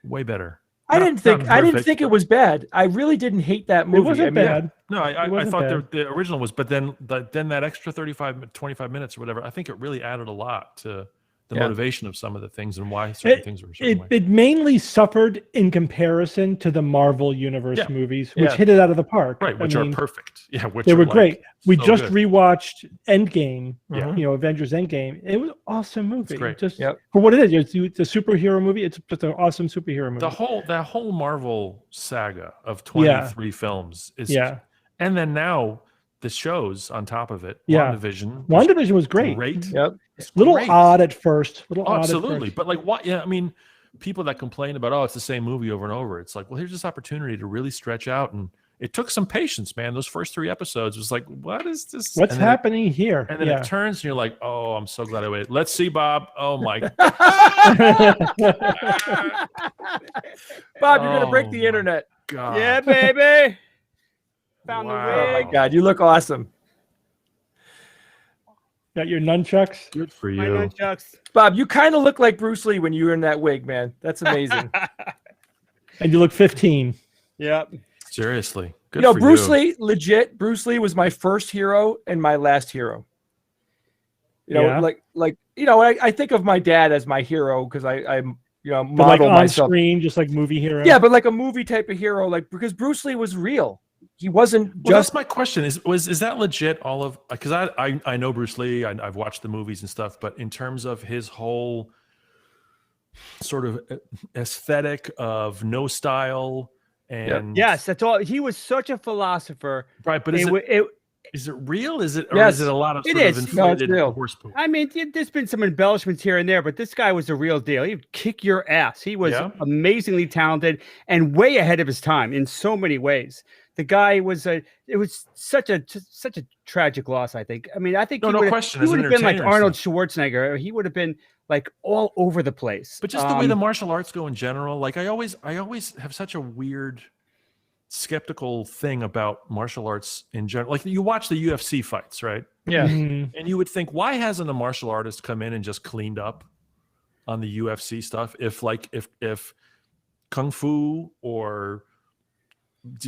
way better. I didn't think it was bad. I really didn't hate that movie. It wasn't bad. No, I thought the original was, but then that extra 25 minutes or whatever, I think it really added a lot to the motivation of some of the things and why certain things were a certain way. It mainly suffered in comparison to the Marvel Universe movies, which hit it out of the park. Right, which are perfect. Yeah, which they were like great. We so just good. rewatched Endgame, Avengers Endgame. It was an awesome movie. It's great. Just for what it is. It's a superhero movie. It's just an awesome superhero movie. That whole Marvel saga of 23 films is and then now the shows on top of it. WandaVision was great. Yep. Little odd at first. Absolutely. But like what? Yeah, I mean, people that complain about it's the same movie over and over. It's like, well, here's this opportunity to really stretch out, and it took some patience, man. Those first 3 episodes was like, what is this? What's happening here? And then it turns, and you're like, oh, I'm so glad I waited. Let's see, Bob. Oh my. Bob, you're gonna break the internet. God. Yeah, baby. Found the Oh rig. my God, you look awesome. Got your nunchucks? Good for My you. nunchucks. Bob, you kind of look like Bruce Lee when you were in that wig, man. That's amazing. And you look 15. Yep. Seriously. Good You know, for Bruce you. Lee, legit, Bruce Lee was my first hero and my last hero. You know, I think of my dad as my hero because I model But like on myself. screen, just like movie hero. Yeah, but like a movie type of hero, like because Bruce Lee was real. He wasn't Well, just that's my question. Is that legit? All of because I know Bruce Lee. I've watched the movies and stuff, but in terms of his whole sort of aesthetic of no style and yes, that's all. He was such a philosopher, right? But is it real? Is it or Yes, is it a lot of it sort is. of No, it's inflated real. horse poop? I mean, there's been some embellishments here and there, but this guy was the real deal. He'd kick your ass. He was amazingly talented and way ahead of his time in so many ways. The guy was it was such a tragic loss, I think. I mean, I think No question. He As would an have been like entertainer and Arnold Schwarzenegger. He would have been like all over the place. But just the way the martial arts go in general, like I always have such a weird skeptical thing about martial arts in general. Like you watch the UFC fights, right? yeah. Mhm. And you would think, why hasn't a martial artist come in and just cleaned up on the UFC stuff? If kung fu or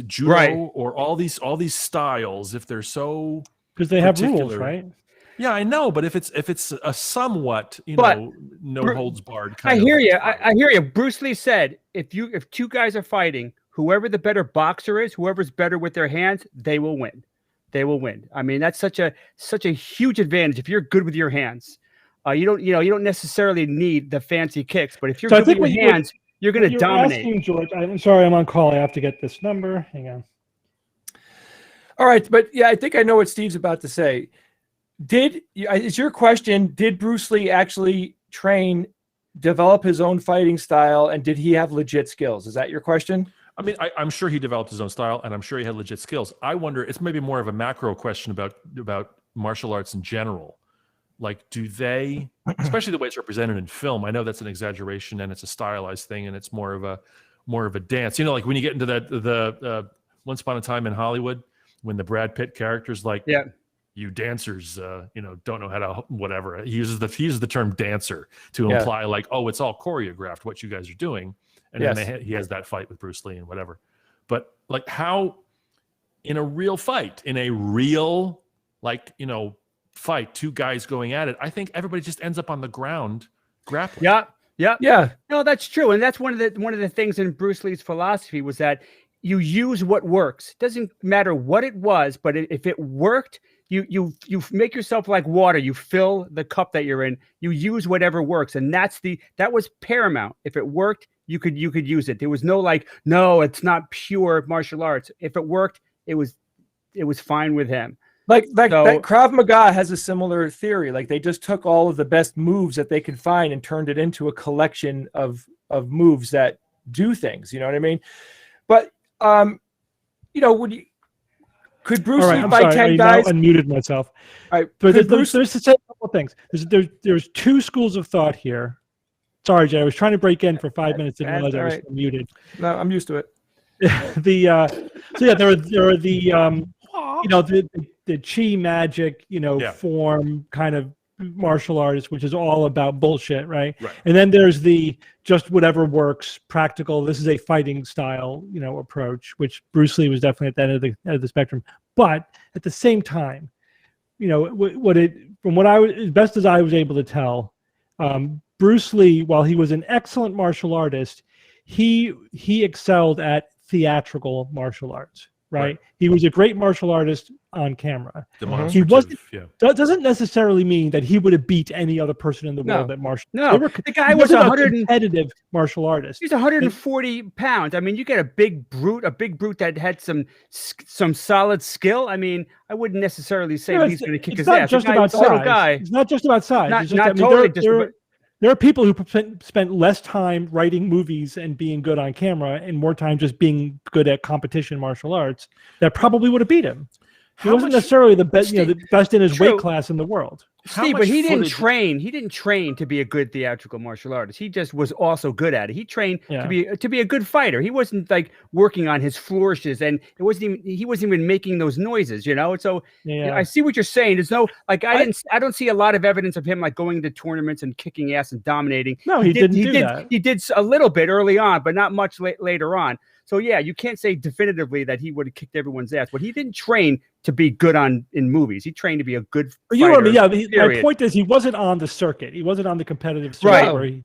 judo or all these styles, if they're so Because they have rules, particular. right? Yeah, I know, but if it's a somewhat, But no holds barred I hear you. I hear you. Bruce Lee said, if two guys are fighting, whoever the better boxer is, whoever's better with their hands, they will win. They will win. I mean, that's such a huge advantage if you're good with your hands. You don't necessarily need the fancy kicks, but if you're good with your hands, you're going to dominate. Asking, George, I'm sorry, I'm on call. I have to get this number. Hang on. All right, but yeah, I think I know what Steve's about to say. Is your question, did Bruce Lee actually develop his own fighting style, and did he have legit skills? Is that your question? I mean, I'm sure he developed his own style, and I'm sure he had legit skills. I wonder, it's maybe more of a macro question about martial arts in general. Like, do they, especially the way it's represented in film? I know that's an exaggeration, and it's a stylized thing, and it's more of a dance. You know, like when you get into the Once Upon a Time in Hollywood, when the Brad Pitt character's like, you dancers, don't know how to whatever. He uses the term dancer to imply like, oh, it's all choreographed what you guys are doing. And then he has that fight with Bruce Lee and whatever. But like how in a real fight, fight, two guys going at it, I think everybody just ends up on the ground grappling. Yeah. No, that's true. And that's one of the things in Bruce Lee's philosophy was that you use what works. Doesn't matter what it was, but if it worked, you make yourself like water. You fill the cup that you're in. You use whatever works. And that was paramount. If it worked, you could use it. There was no like, no, it's not pure martial arts. If it worked, it was fine with him. Like that Krav Maga has a similar theory. Like they just took all of the best moves that they could find and turned it into a collection of moves that do things. You know what I mean? But could Bruce Lee fight 10 guys? I unmuted myself. All right, there's to say a couple of things. There's two schools of thought here. Sorry, Jay. I was trying to break in for 5 minutes and realize I was muted. No, I'm used to it. There are the chi magic, form kind of martial artists, which is all about bullshit, right? And then there's the just whatever works, practical. This is a fighting style, approach, which Bruce Lee was definitely at the end of the spectrum. But at the same time, as best as I was able to tell, Bruce Lee, while he was an excellent martial artist, he excelled at theatrical martial arts. Right? He was a great martial artist on camera. He wasn't. That doesn't necessarily mean that he would have beat any other person in the world at martial. No, the guy was a competitive martial artist. He's 140 pounds. I mean, you get a big brute that had some solid skill. I mean, I wouldn't necessarily say he's going to kick his ass. It's not just about size. It's not just about size. There are people who spent less time writing movies and being good on camera and more time just being good at competition martial arts that probably would have beat him. He wasn't necessarily the best, the best in his weight class in the world. Steve, but he didn't train. He didn't train to be a good theatrical martial artist. He just was also good at it. He trained to be a good fighter. He wasn't like working on his flourishes, and he wasn't even making those noises, And so I see what you're saying. There's no like I don't see a lot of evidence of him like going to tournaments and kicking ass and dominating. No, he didn't do that. He did a little bit early on, but not much later on. So you can't say definitively that he would have kicked everyone's ass, but he didn't train to be good in movies. He trained to be a good fighter. My point is he wasn't on the circuit. He wasn't on the competitive circuit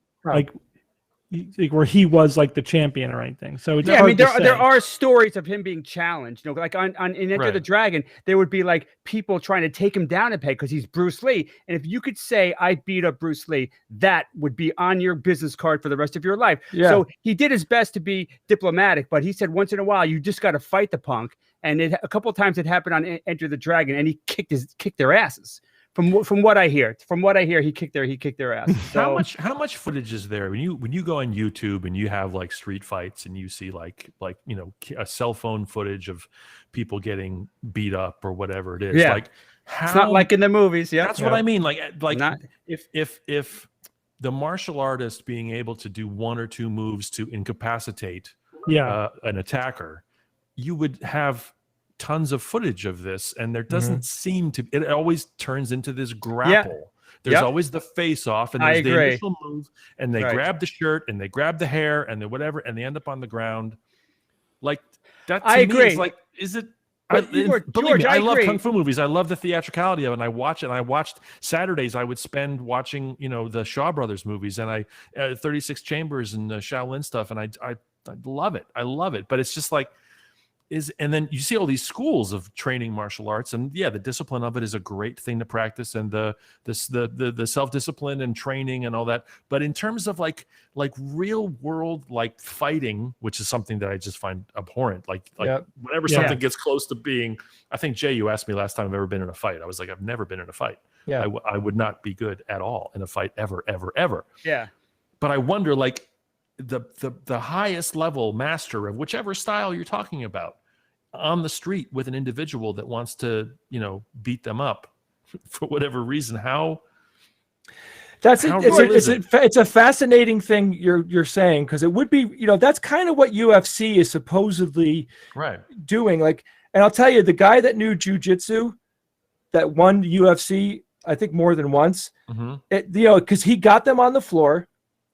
where he was like the champion or anything. So it's hard to say. There are stories of him being challenged. Like in Enter the Dragon, there would be like people trying to take him down a peg because he's Bruce Lee. And if you could say I beat up Bruce Lee, that would be on your business card for the rest of your life. Yeah. So he did his best to be diplomatic, but he said once in a while you just got to fight the punk. And a couple of times it happened on Enter the Dragon, and he kicked their asses. From what I hear, he kicked their ass. So, how much footage is there when you go on YouTube and you have like street fights and you see like a cell phone footage of people getting beat up or whatever it is? Yeah. It's not like in the movies. Yeah, that's what I mean. Like if the martial artist being able to do one or two moves to incapacitate an attacker, you would have tons of footage of this, and there doesn't seem to. It always turns into this grapple. There's always the face off, and there's the initial move, and they grab the shirt, and they grab the hair, and they whatever, and they end up on the ground. Like that. To I agree. Me is like, is it? Believe me, I love kung fu movies. I love the theatricality of it, and I watch it. And I watched Saturdays. I would spend watching, the Shaw Brothers movies, and 36 Chambers and Shaolin stuff, and I love it. I love it, but it's just like. And then you see all these schools of training martial arts, and the discipline of it is a great thing to practice, and the self-discipline and training and all that. But in terms of like real world like fighting, which is something that I just find abhorrent. Like whenever something gets close to being, I think Jay, you asked me last time I've ever been in a fight. I was like, I've never been in a fight. Yeah, I would not be good at all in a fight ever. Yeah, but I wonder like. The highest level master of whichever style you're talking about on the street with an individual that wants to beat them up for whatever reason. It's a fascinating thing you're saying, because it would be that's kind of what UFC is supposedly doing. Like, and I'll tell you, the guy that knew jiu-jitsu that won UFC, I think more than once, because he got them on the floor.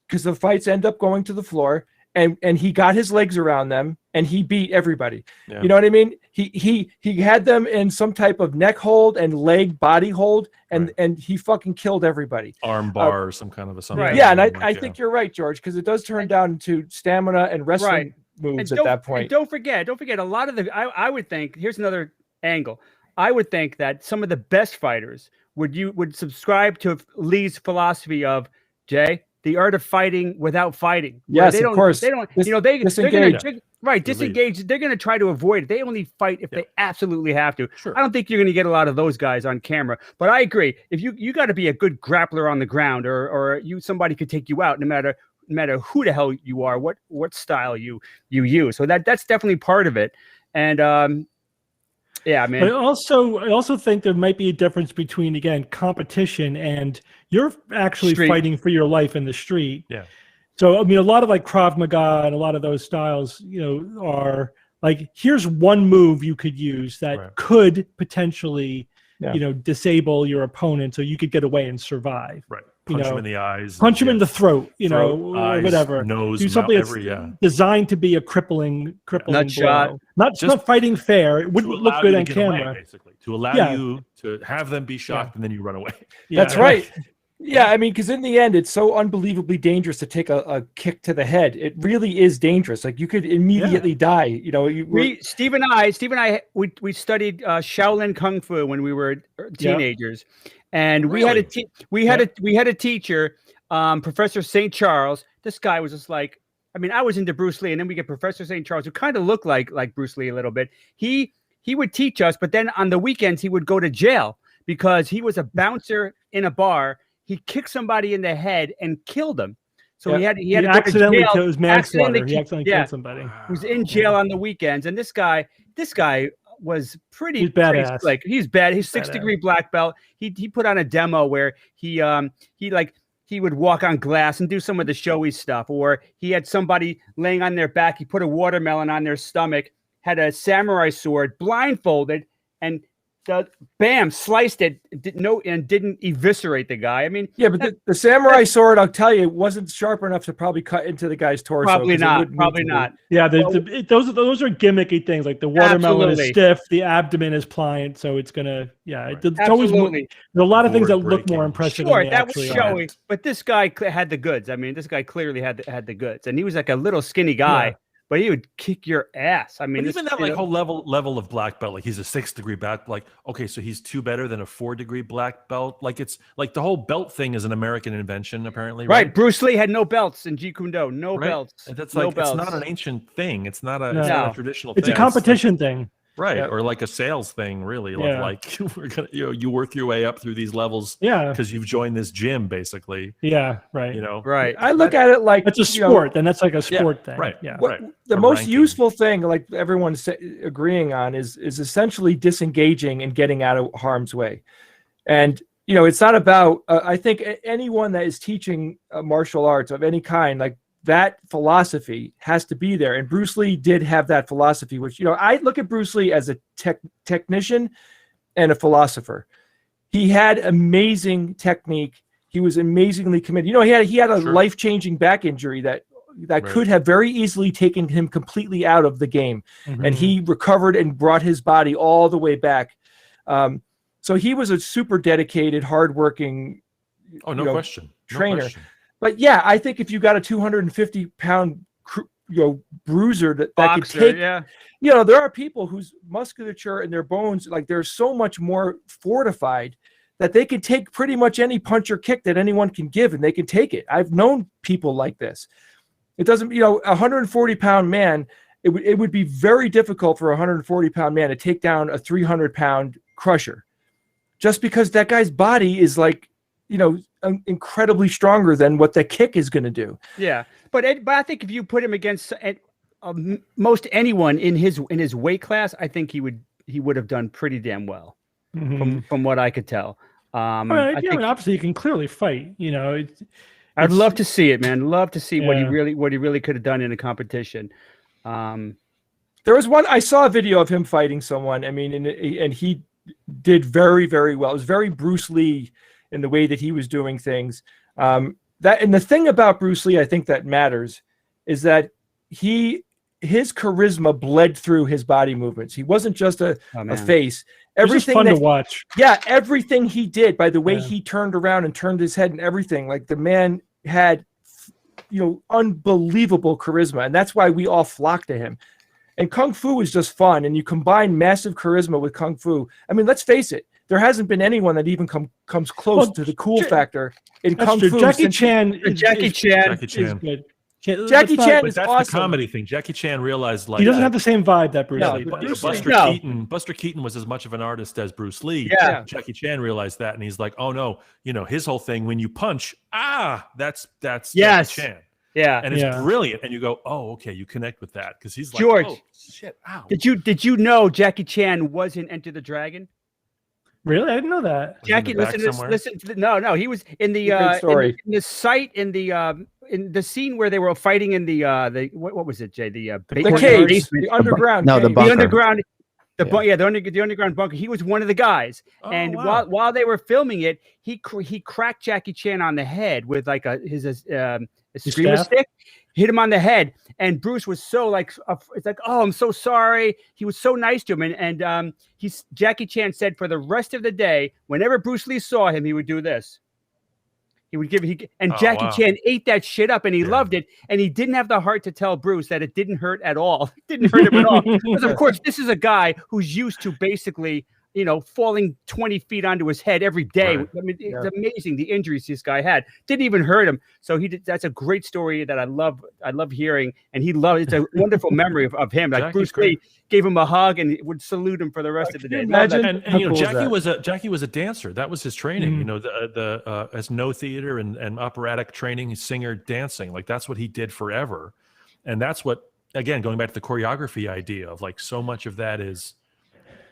Because the fights end up going to the floor, and he got his legs around them, and he beat everybody. Yeah. You know what I mean? He had them in some type of neck hold and leg body hold, and he fucking killed everybody. Arm bar or some kind of a something. Right. Yeah, and I think you're right, George, because it does turn down to stamina and wrestling moves at that point. And don't forget, a lot of I would think, here's another angle. I would think that some of the best fighters would subscribe to Lee's philosophy of, Jay, the art of fighting without fighting. Yes, of course. They don't. They're going to disengage. They're going to try to avoid it. They only fight if they absolutely have to. Sure. I don't think you're going to get a lot of those guys on camera. But I agree. If you got to be a good grappler on the ground, or somebody could take you out, no matter who the hell you are, what style you use. So that's definitely part of it. And yeah, man. But I also think there might be a difference between, again, competition and you're actually fighting for your life in the street. Yeah. So, I mean, a lot of like Krav Maga and a lot of those styles, are like, here's one move you could use that could potentially, disable your opponent so you could get away and survive. Right. Punch him in the eyes. Punch him in the throat, eyes, or whatever. Nose, do something mouth, designed to be a crippling blow. Shot. Not fighting fair. It wouldn't look good on camera. Away, basically, to allow you to have them be shocked and then you run away. That's right. Yeah, I mean, because in the end, it's so unbelievably dangerous to take a kick to the head. It really is dangerous. Like you could immediately die. Steve and I, we studied Shaolin Kung Fu when we were teenagers, and we had a teacher, Professor St. Charles. This guy was just like, I mean, I was into Bruce Lee, and then we get Professor St. Charles, who kind of looked like Bruce Lee a little bit. He would teach us, but then on the weekends he would go to jail because he was a bouncer in a bar. He kicked somebody in the head and killed him. So he had to accidentally go to jail. He accidentally killed somebody. He was in jail on the weekends, and this guy was pretty badass. Like he's bad. He's 6th-degree black belt. He put on a demo where he would walk on glass and do some of the showy stuff, or he had somebody laying on their back. He put a watermelon on their stomach, had a samurai sword, blindfolded, and bam, sliced it. Didn't eviscerate the guy. I mean, yeah, but the samurai sword, I'll tell you, wasn't sharp enough to probably cut into the guy's torso. Probably not. Yeah, those are gimmicky things. Like the watermelon is stiff, the abdomen is pliant, so it's gonna. Yeah, it's always more, there's a lot of things that look more impressive. Sure, that was showy, but this guy had the goods. I mean, this guy clearly had the goods, and he was like a little skinny guy. Yeah. But he would kick your ass. I mean, even that whole level of black belt, like he's a 6th-degree black, like, okay, so he's 2 better than a 4-degree black belt. Like it's like the whole belt thing is an American invention, apparently. Right. Bruce Lee had no belts in Jeet Kune Do, no belts. And that's like, it's not an ancient thing. It's not a traditional thing. It's a competition thing. Right. Yeah. Or like a sales thing, really. Like we're gonna, you work your way up through these levels because you've joined this gym, basically. Yeah, right. Right. I look at it like it's a sport, and that's like a sport thing. Right. Yeah. The most useful thing, like everyone's agreeing on, is essentially disengaging and getting out of harm's way. And it's not about I think anyone that is teaching martial arts of any kind, like that philosophy has to be there. And Bruce Lee did have that philosophy, which, I look at Bruce Lee as a technician and a philosopher. He had amazing technique. He was amazingly committed. He had a life-changing back injury that could have very easily taken him completely out of the game. Mm-hmm. And he recovered and brought his body all the way back. So he was a super dedicated, hardworking, question. trainer. No question. But yeah, I think if you got a 250-pound, bruiser that could take, there are people whose musculature and their bones, like they're so much more fortified that they can take pretty much any punch or kick that anyone can give, and they can take it. I've known people like this. It doesn't, a 140-pound man, it would be very difficult for a 140-pound man to take down a 300-pound crusher, just because that guy's body is like, incredibly stronger than what the kick is going to do. Yeah, but I think if you put him against most anyone in his weight class, I think he would have done pretty damn well, from what I could tell. I think, obviously, you can clearly fight. I'd love to see it, man. Love to see what he really could have done in a competition. There was one I saw a video of him fighting someone. I mean, and he did very, very well. It was very Bruce Lee in the way that he was doing things. And the thing about Bruce Lee, I think that matters, is that his charisma bled through his body movements. He wasn't just a face. Everything fun to watch. Yeah, everything he did, by the way he turned around and turned his head and everything, like the man had, unbelievable charisma, and that's why we all flock to him. And Kung Fu is just fun, and you combine massive charisma with Kung Fu. I mean, let's face it. there hasn't been anyone that even comes close to the cool factor in That's Kung true. Fu. Jackie Chan is good. Jackie Chan is that's awesome. the comedy thing. Jackie Chan realized like He doesn't have the same vibe that Bruce Lee. Buster Keaton was as much of an artist as Bruce Lee. Yeah. Jackie Chan realized that, and he's like, oh no, his whole thing when you punch, that's Yes. Jackie Chan. Yeah. And it's brilliant. And you go, oh, okay, you connect with that because he's like, George, oh shit, ow. Did you know Jackie Chan was in Enter the Dragon? Really? I didn't know that. Jackie, listen to this. No, he was in the in the site in the scene where they were fighting in the what was it, Jay? The cage, the underground. No, the bunker. The underground. The underground bunker. He was one of the guys, and while they were filming it, he cracked Jackie Chan on the head with like his screamer stick, hit him on the head, and Bruce was so like, it's like, oh, I'm so sorry. He was so nice to him, and Jackie Chan said for the rest of the day, whenever Bruce Lee saw him, he would do this. He would Jackie Chan ate that shit up, and he loved it, and he didn't have the heart to tell Bruce that it didn't hurt at all. It didn't hurt him at all, because of course this is a guy who's used to basically, falling 20 feet onto his head every day. Right. I mean, it's amazing the injuries this guy had. Didn't even hurt him. So that's a great story that I love hearing, and it's a wonderful memory of him. Like Bruce Lee gave him a hug and would salute him for the rest of the day. Imagine, and Jackie was a dancer. That was his training. Mm-hmm. As no theater and operatic training, singer, dancing. Like that's what he did forever, and that's what, again, going back to the choreography idea of like so much of that is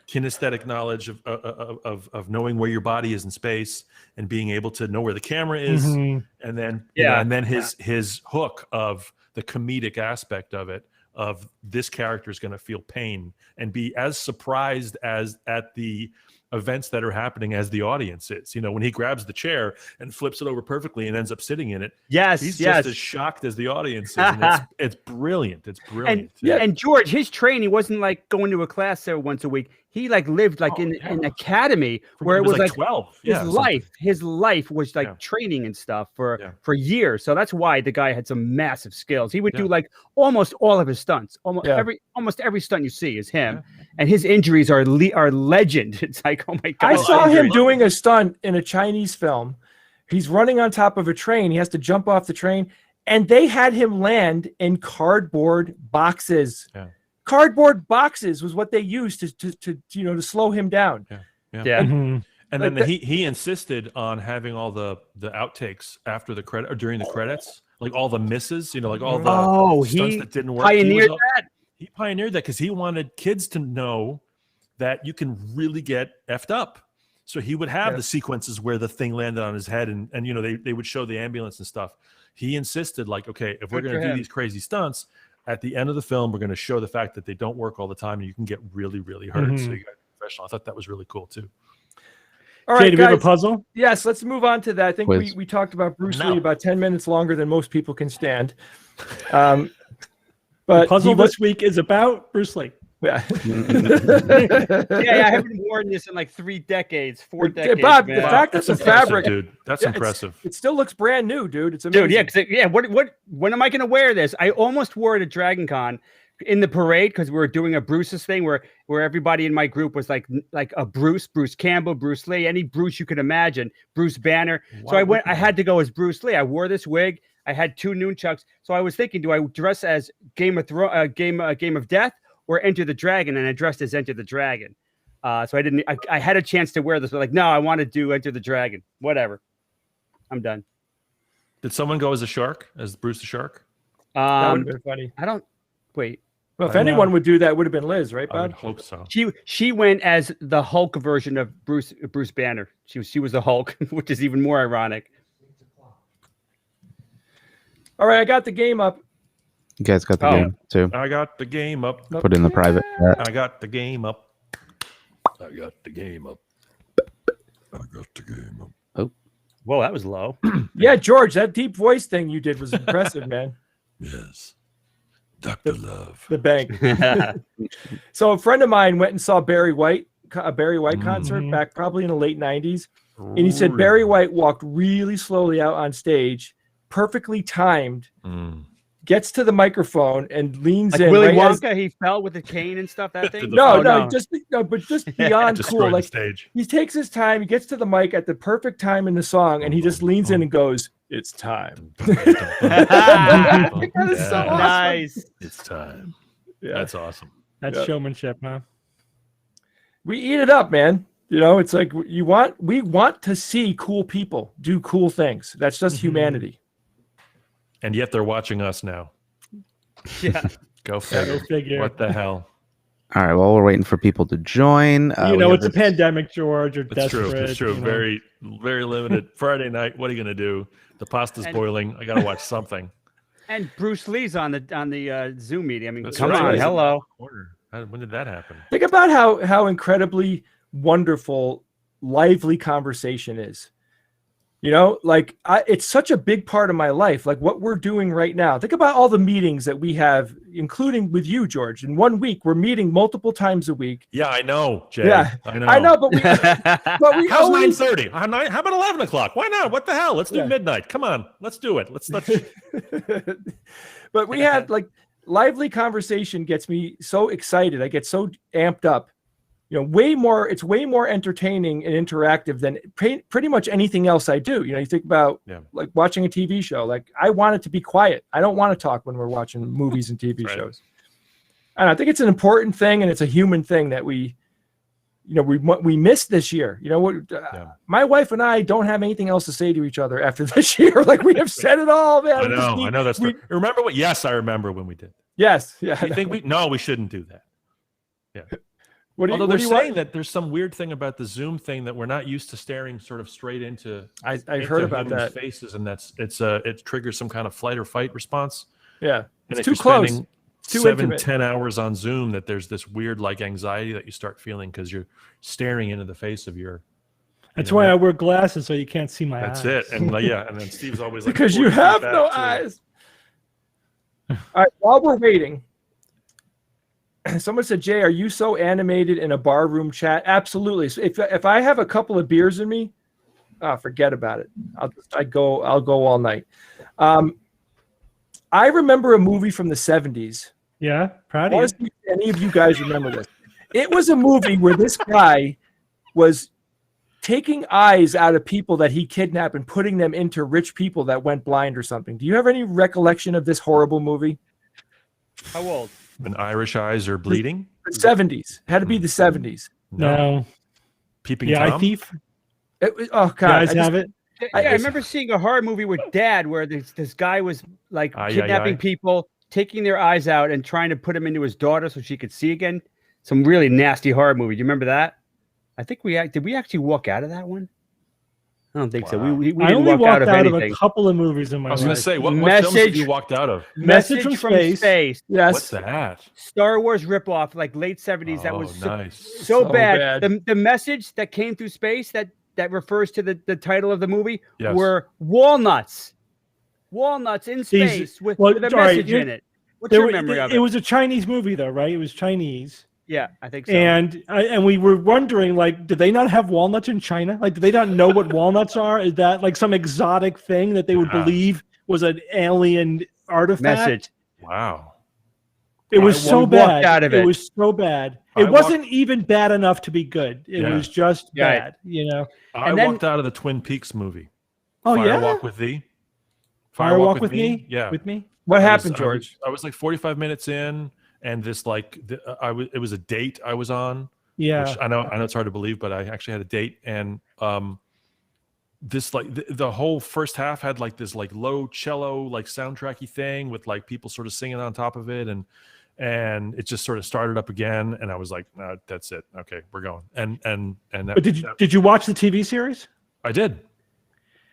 kinesthetic knowledge of knowing where your body is in space and being able to know where the camera is, and then his hook of the comedic aspect of it, of this character is going to feel pain and be as surprised as at the events that are happening as the audience is. When he grabs the chair and flips it over perfectly and ends up sitting in it, he's just as shocked as the audience is. And it's brilliant. It's brilliant. And George, his training wasn't like going to a class there once a week. He like lived like in an academy where it was like 12. His life was like training and stuff for years. So that's why the guy had some massive skills. He would do like almost all of his stunts. Almost every stunt you see is him. And his injuries are legend. It's like, oh my God. I saw him doing a stunt in a Chinese film. He's running on top of a train. He has to jump off the train, and they had him land in cardboard boxes. Yeah. Cardboard boxes was what they used to slow him down. Mm-hmm. And then he insisted on having all the outtakes after the credit or during the credits, like all the misses, like all the stunts that didn't work. He pioneered that because he wanted kids to know that you can really get effed up. So he would have the sequences where the thing landed on his head, and they would show the ambulance and stuff. He insisted, like, okay, if we're going to do these crazy stunts, at the end of the film, we're going to show the fact that they don't work all the time and you can get really, really hurt. Mm-hmm. So you got professional. I thought that was really cool too. All right, Jay, do we have a puzzle? Yes, let's move on to that. I think we talked about Bruce Lee about 10 minutes longer than most people can stand. But the puzzle this week is about Bruce Lee. Yeah. I haven't worn this in like 4 decades. Bob, the fact that the fabric, dude, that's impressive. It still looks brand new, dude. It's amazing. Dude, when am I going to wear this? I almost wore it at Dragon Con in the parade because we were doing a Bruce's thing where everybody in my group was like a Bruce Campbell, Bruce Lee, any Bruce you could imagine, Bruce Banner. So I had to go as Bruce Lee. I wore this wig. I had 2 nunchucks. So I was thinking, do I dress as Game of Death or Enter the Dragon? And I dressed as Enter the Dragon. So I had a chance to wear this, but like, no, I want to do Enter the Dragon. Whatever. I'm done. Did someone go as a shark, as Bruce the Shark? That would have been funny. Wait. Well, if anyone would do that, it would have been Liz, right, Bob? I would hope so. She went as the Hulk version of Bruce Banner. She was the Hulk, which is even more ironic. All right, I got the game up. You guys got the game too. I got the game up. Put it in the private chat. I got the game up. I got the game up. I got the game up. Oh, whoa, that was low. Yeah, George, that deep voice thing you did was impressive, man. Yes, Dr. Love. The bank. So a friend of mine went and saw Barry White concert back probably in the late 90s, and he said Barry White walked really slowly out on stage, perfectly timed. gets to the microphone and leans like in. Willy right Wonka, he fell with a cane and stuff. That thing. But just beyond Destroyed cool. the Like stage. he takes his time. He gets to the mic at the perfect time in the song, and he just leans in and goes, "It's time." That is so awesome. Nice. It's time. Yeah. That's awesome. That's showmanship, huh? We eat it up, man. You know, it's like we want to see cool people do cool things. That's just humanity. And yet they're watching us now. Yeah. Go figure. What the hell? All right. Well, we're waiting for people to join. It's a pandemic, George. Or It's true. It's true. Very, very limited. Friday night. What are you gonna do? The pasta's boiling. I gotta watch something. And Bruce Lee's on the Zoom meeting. I mean, That's come right. on, hello. When did that happen? Think about how incredibly wonderful, lively conversation is. You know, like it's such a big part of my life, like what we're doing right now. Think about all the meetings that we have, including with you, George. In 1 week, we're meeting multiple times a week. Yeah, I know, Jay. Yeah, I know. but we How's always 9:30? How about 11 o'clock? Why not? What the hell? Let's do midnight. Come on, let's do it. Let's. But we had like lively conversation gets me so excited. I get so amped up. You know, it's way more entertaining and interactive than pretty much anything else I do. You know, you think about like watching a TV show, like I want it to be quiet. I don't want to talk when we're watching movies and TV shows. And I think it's an important thing. And it's a human thing that we missed this year. You know, my wife and I don't have anything else to say to each other after this year. Like we have said it all, man. I know that's remember what? Yes, I remember when we did. Yes. Yeah. You think we shouldn't do that. Yeah. Although they're saying that there's some weird thing about the Zoom thing that we're not used to staring sort of straight into. I've heard about that. Faces, and it triggers some kind of flight or fight response. Yeah, and it's too close. Too 7-10 hours on Zoom, that there's this weird like anxiety that you start feeling because you're staring into the face of your. That's why I wear glasses so you can't see my eyes. That's it, and and then Steve's always like, because you have no eyes. All right, while we're waiting. Someone said, Jay, are you so animated in a bar room chat? Absolutely. So if I have a couple of beers in me, forget about it. I'll go all night. I remember a movie from the 70s. Yeah, proud of you. Any of you guys remember this? It was a movie where this guy was taking eyes out of people that he kidnapped and putting them into rich people that went blind or something. Do you have any recollection of this horrible movie? How old? When Irish eyes are bleeding? The 70s. It had to be the 70s. No. Peeping Tom? Tom? Thief? Oh, God. Guys have it? I remember seeing a horror movie with Dad where this guy was like kidnapping people, taking their eyes out and trying to put them into his daughter so she could see again. Some really nasty horror movie. Do you remember that? I think did we actually walk out of that one? I don't think so. We didn't walk out of anything. A couple of movies in my life. I was going to say, what films have you walked out of? Message from Space. Yes. What's that? Star Wars ripoff, like late 70s. That was nice. so bad. The message that came through space that refers to the title of the movie were walnuts. Walnuts in space with a message in it. What's your memory of it? It was a Chinese movie, though, right? It was Chinese. Yeah, I think so. And we were wondering, like, did they not have walnuts in China? Like, do they not know what walnuts are? Is that like some exotic thing that they would believe was an alien artifact? Message. Wow. It was so bad. Out of it. It was so bad. It wasn't even bad enough to be good. It was just bad, you know. I walked out of the Twin Peaks movie. Oh, Firewalk with Thee. Firewalk with me? Yeah. With me? What happened, George? I was like 45 minutes in. And this it was a date I was on. Yeah, which I know it's hard to believe, but I actually had a date, and this like the whole first half had like this like low cello like soundtracky thing with like people sort of singing on top of it, and it just sort of started up again, and I was like, no, that's it, okay, we're going. And but did you watch the TV series? I did,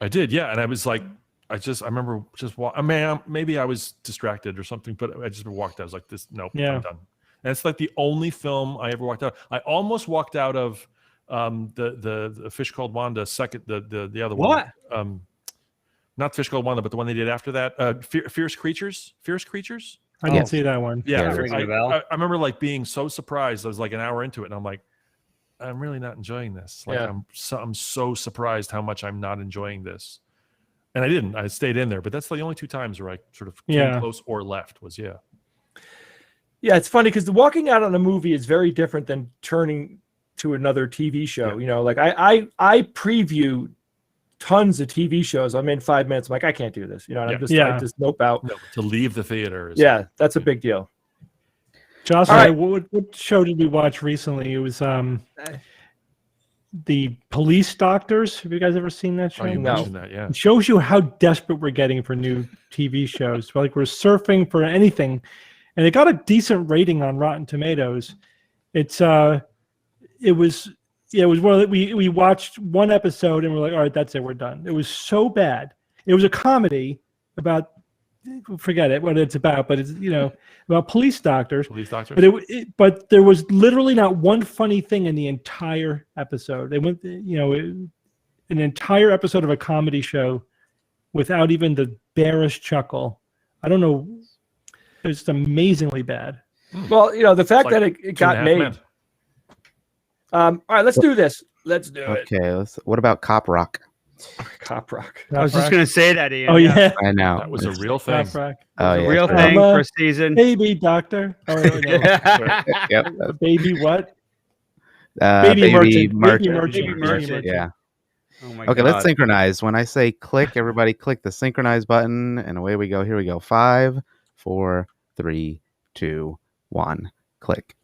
yeah, and I was like. I remember maybe I was distracted or something, but I just walked out. I was like, I'm done. And it's like the only film I ever walked out. I almost walked out of the Fish Called Wanda second, the other one. What? Not Fish Called Wanda, but the one they did after that. Fierce Creatures. I didn't see that one. Yeah, I remember like being so surprised. I was like an hour into it, and I'm like, I'm really not enjoying this. Like I'm so surprised how much I'm not enjoying this. And I didn't. I stayed in there, but that's the only 2 times where I sort of came close or left. Was Yeah, it's funny because the walking out on a movie is very different than turning to another TV show. You know, like I preview tons of TV shows. I'm in 5 minutes. I'm like, I can't do this. You know, and I just nope out. No, to leave the theater. That's a big deal. Josh, right. what show did we watch recently? It was the Police Doctors. Have you guys ever seen that show? Oh, you mentioned that, yeah. It shows you how desperate we're getting for new TV shows. Like we're surfing for anything, and it got a decent rating on Rotten Tomatoes. It was one that we watched one episode and we're like, all right, that's it, we're done. It was so bad. It was a comedy about, forget it what it's about, but it's about police doctors. But there was literally not one funny thing in the entire episode. They went an entire episode of a comedy show without even the barest chuckle. I don't know. It was just amazingly bad. Well, the fact that it got made. All right, let's do this. Let's do it. Okay, what about Cop Rock? Cop Rock. I was just going to say that, Ian. Oh, yeah. I know. That was a real thing. Cop Rock. Oh, yeah. Real thing for season. Baby doctor. Oh, no. Yep. Baby what? Baby merchant. Baby merchant. Yeah. Oh my Okay, God. let's synchronize. When I say click, everybody click the synchronize button, and away we go. Here we go. 5, 4, 3, 2, 1. Click.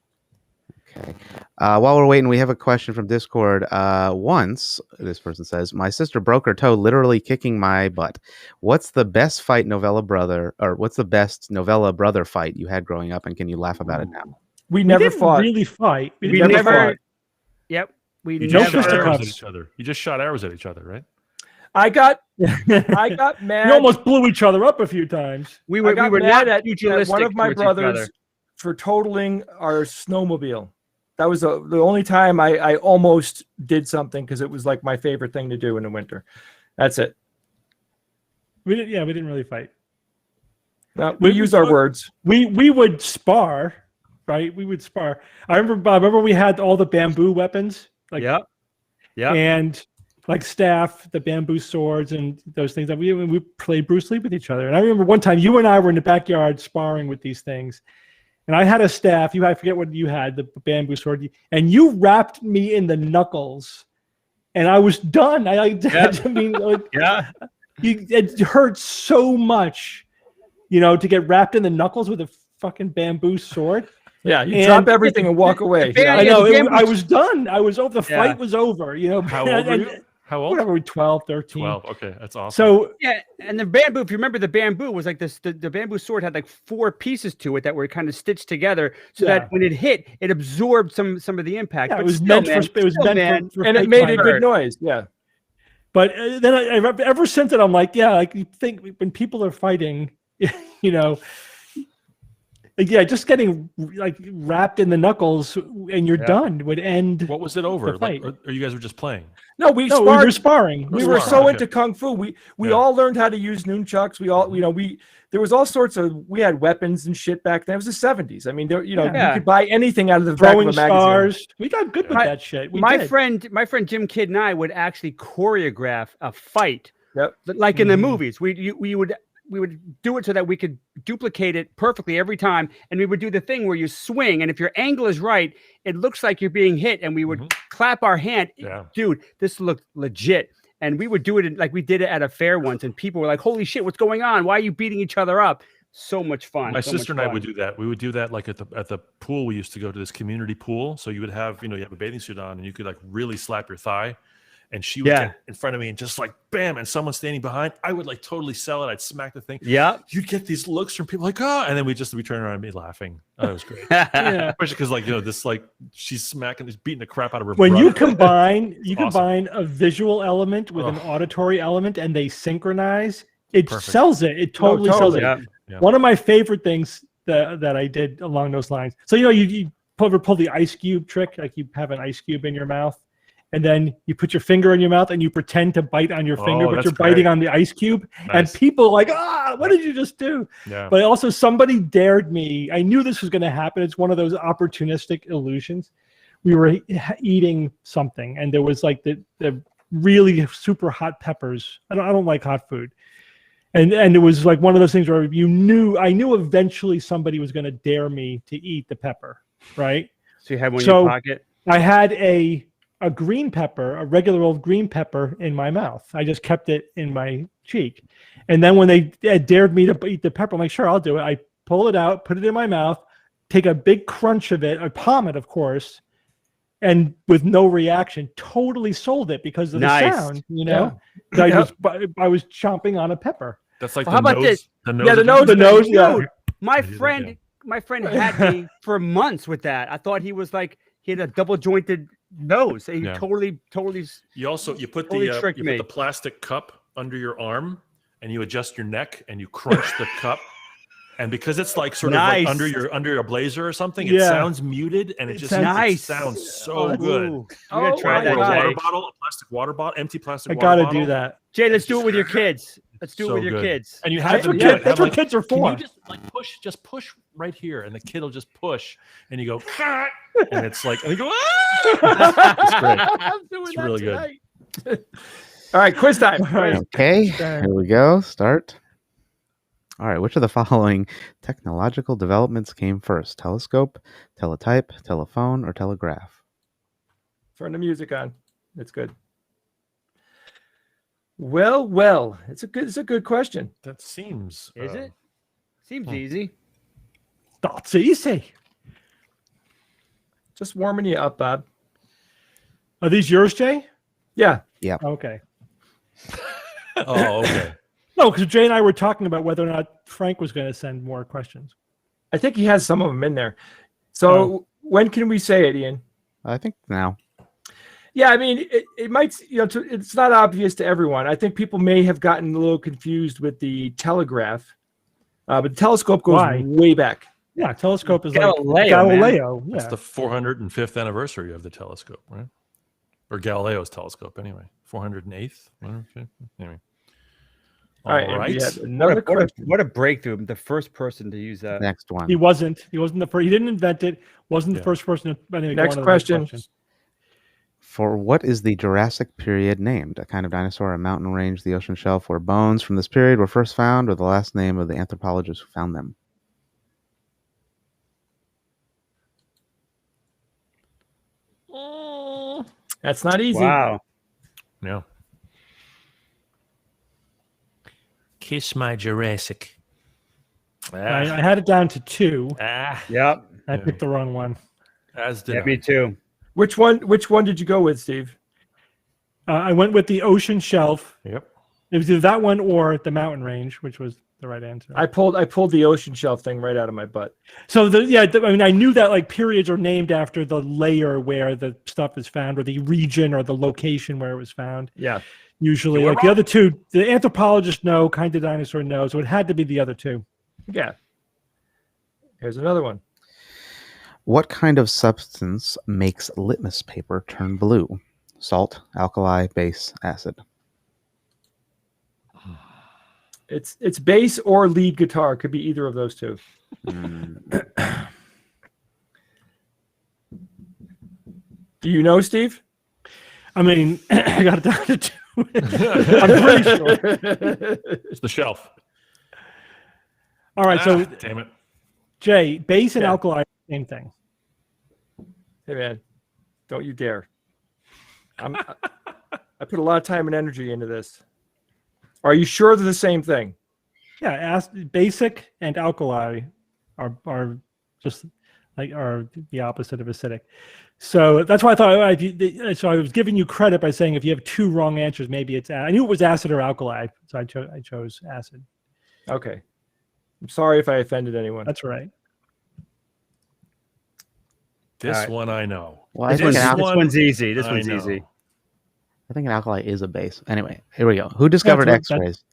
Okay. While we're waiting, we have a question from Discord. Once, this person says, my sister broke her toe literally kicking my butt. What's the best novella brother fight you had growing up, and can you laugh about it now? We never fought. Really fight. We never fought. Yep. You We just never. shot arrows at each other. You just shot arrows at each other, right? I got mad. You almost blew each other up a few times. We were mad not at pugilistic one of my towards each other. brothers for totaling our snowmobile. That was the only time I almost did something because it was like my favorite thing to do in the winter. That's it. We didn't really fight. We used our words. We would spar, right? We would spar. I remember we had all the bamboo weapons, Yeah. and like staff, the bamboo swords, and those things. That we played Bruce Lee with each other. And I remember one time you and I were in the backyard sparring with these things. And I had a staff. I forget what you had, the bamboo sword, and you wrapped me in the knuckles, and I was done. It hurt so much, to get wrapped in the knuckles with a fucking bamboo sword. Yeah, you drop everything and walk away. I know. I was done. I was over. The fight was over. How old were you? How old? Whatever, 12, 13. 12. Okay, that's awesome. So and the bamboo. If you remember, the bamboo was like this. The bamboo sword had like 4 pieces to it that were kind of stitched together, so that when it hit, it absorbed some of the impact. Yeah, but it was still, meant for and it made a good noise. Yeah. But then I ever since then, I'm like, you think when people are fighting, just getting like wrapped in the knuckles and you're done would end. What was it over? The fight. Or you guys were just playing? No, we were sparring. We were so into kung fu. We all learned how to use nunchucks. We all, there was all sorts of. We had weapons and shit back then. It was the 70s. I mean, you could buy anything out of the throwing back of a stars. magazine. We got good with that shit. My friend Jim Kidd and I would actually choreograph a fight. Yep. Like in the movies, we would do it so that we could duplicate it perfectly every time. And we would do the thing where you swing. And if your angle is right, it looks like you're being hit. And we would clap our hand. Yeah. Dude, this looked legit. And we would do it like we did it at a fair once. And people were like, holy shit, what's going on? Why are you beating each other up? So much fun. My sister and I would do that. We would do that like at the pool. We used to go to this community pool. So you would have, you have a bathing suit on and you could like really slap your thigh. And she would get in front of me and just like bam, and someone standing behind, I would like totally sell it. I'd smack the thing. Yeah. You'd get these looks from people like, oh, and then we turn around and be laughing. Oh, it was great. Especially because this like she's smacking, she's beating the crap out of her. When brother. you combine a visual element with an auditory element and they synchronize, it sells it. It totally sells it. Yeah. One of my favorite things that I did along those lines. So you pull the ice cube trick, like you have an ice cube in your mouth. And then you put your finger in your mouth and you pretend to bite on your finger, but you're biting on the ice cube. Nice. And people are like, what did you just do? Yeah. But also somebody dared me. I knew this was going to happen. It's one of those opportunistic illusions. We were eating something and there was like the really super hot peppers. I don't like hot food. And it was like one of those things where I knew eventually somebody was going to dare me to eat the pepper, right? So you had one in your pocket? I had a green pepper, a regular old green pepper in my mouth. I just kept it in my cheek. And then when they dared me to eat the pepper, I'm like, sure, I'll do it. I pull it out, put it in my mouth, take a big crunch of it, I palm it, of course, and with no reaction, totally sold it because of the sound, you know? Yeah. I was chomping on a pepper. That's like how about this? The nose. Yeah. Dude, my friend had me for months with that. I thought he had a double jointed nose. He totally. You put the plastic cup under your arm and you adjust your neck and you crunch the cup. And because it's like sort of like under your blazer or something, it sounds muted and it sounds so good. You gotta try that. A plastic water bottle, empty plastic water bottle. I gotta do that. Jay, let's do it with your kids. Let's do it with your kids. And you have them that's what kids are for. Can you just push right here, and the kid will just push, and you go, and it's like, and you go, it's great. It's really good. All right, quiz time. Okay, here we go. Start. All right, which of the following technological developments came first? Telescope, teletype, telephone, or telegraph? Turn the music on. It's good. Well, it's a good question. That seems Seems easy. That's easy. Just warming you up, Bob. Are these yours, Jay? Yeah. Yeah. Okay. Oh, okay. No, because Jay and I were talking about whether or not Frank was going to send more questions. I think he has some of them in there. So when can we say it, Ian? I think now. Yeah, I mean, it might, it's not obvious to everyone. I think people may have gotten a little confused with the telegraph, but the telescope goes way back. Yeah, telescope is Galileo, like Galileo. Yeah. It's the 405th anniversary of the telescope, right? Or Galileo's telescope, anyway. 408th. Anyway. All right. What a breakthrough! The first person to use that. Next one. He wasn't the first. He didn't invent it. Wasn't the first person. Anyway, next question. For what is the Jurassic period named? A kind of dinosaur, a mountain range, the ocean shelf, where bones from this period were first found, or the last name of the anthropologist who found them? That's not easy. Wow. No. Kiss my Jurassic. I had it down to 2. Yep. I picked the wrong one. As did me too. Which one did you go with, Steve? I went with the ocean shelf. Yep. It was either that one or the mountain range, which was the right answer. I pulled the ocean shelf thing right out of my butt. So I knew that like periods are named after the layer where the stuff is found, or the region, or the location where it was found. Yeah. Usually, like the other two, the anthropologist no, kind of dinosaur no, so it had to be the other two. Yeah. Here's another one. What kind of substance makes litmus paper turn blue? Salt, alkali, base, acid. It's bass or lead guitar. Could be either of those two. Do you know, Steve? I mean, I got it down to 2. I'm pretty sure. It's the shelf. All right, so damn it. Jay, base and alkali, same thing. Hey man, don't you dare! I put a lot of time and energy into this. Are you sure they're the same thing? Yeah, basic and alkali are just like are the opposite of acidic. So that's why I thought. So I was giving you credit by saying if you have 2 wrong answers, maybe it's. I knew it was acid or alkali, so I chose acid. Okay, I'm sorry if I offended anyone. That's right. This one I know. Well, I This think one's easy. This one's easy. I think an alkali is a base. Anyway, here we go. Who discovered X-rays?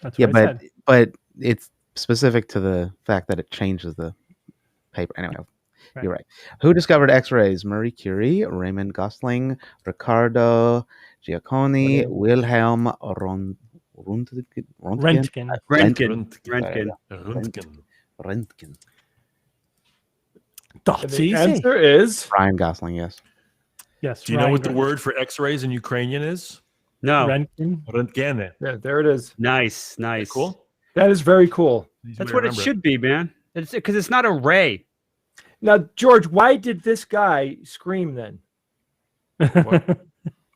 That's what I said. but it's specific to the fact that it changes the paper. Anyway, you're right. Who discovered X-rays? Marie Curie, Raymond Gosling, Riccardo Giacconi, Wilhelm Röntgen. That's the easy. answer is Ryan Gosling, yes. Yes. Do you know what the word for X-rays in Ukrainian is? No. Röntgen. Yeah, there it is. Nice. Cool. That is very cool. That's what it should be, man. It's because it's not a ray. Now, George, why did this guy scream then?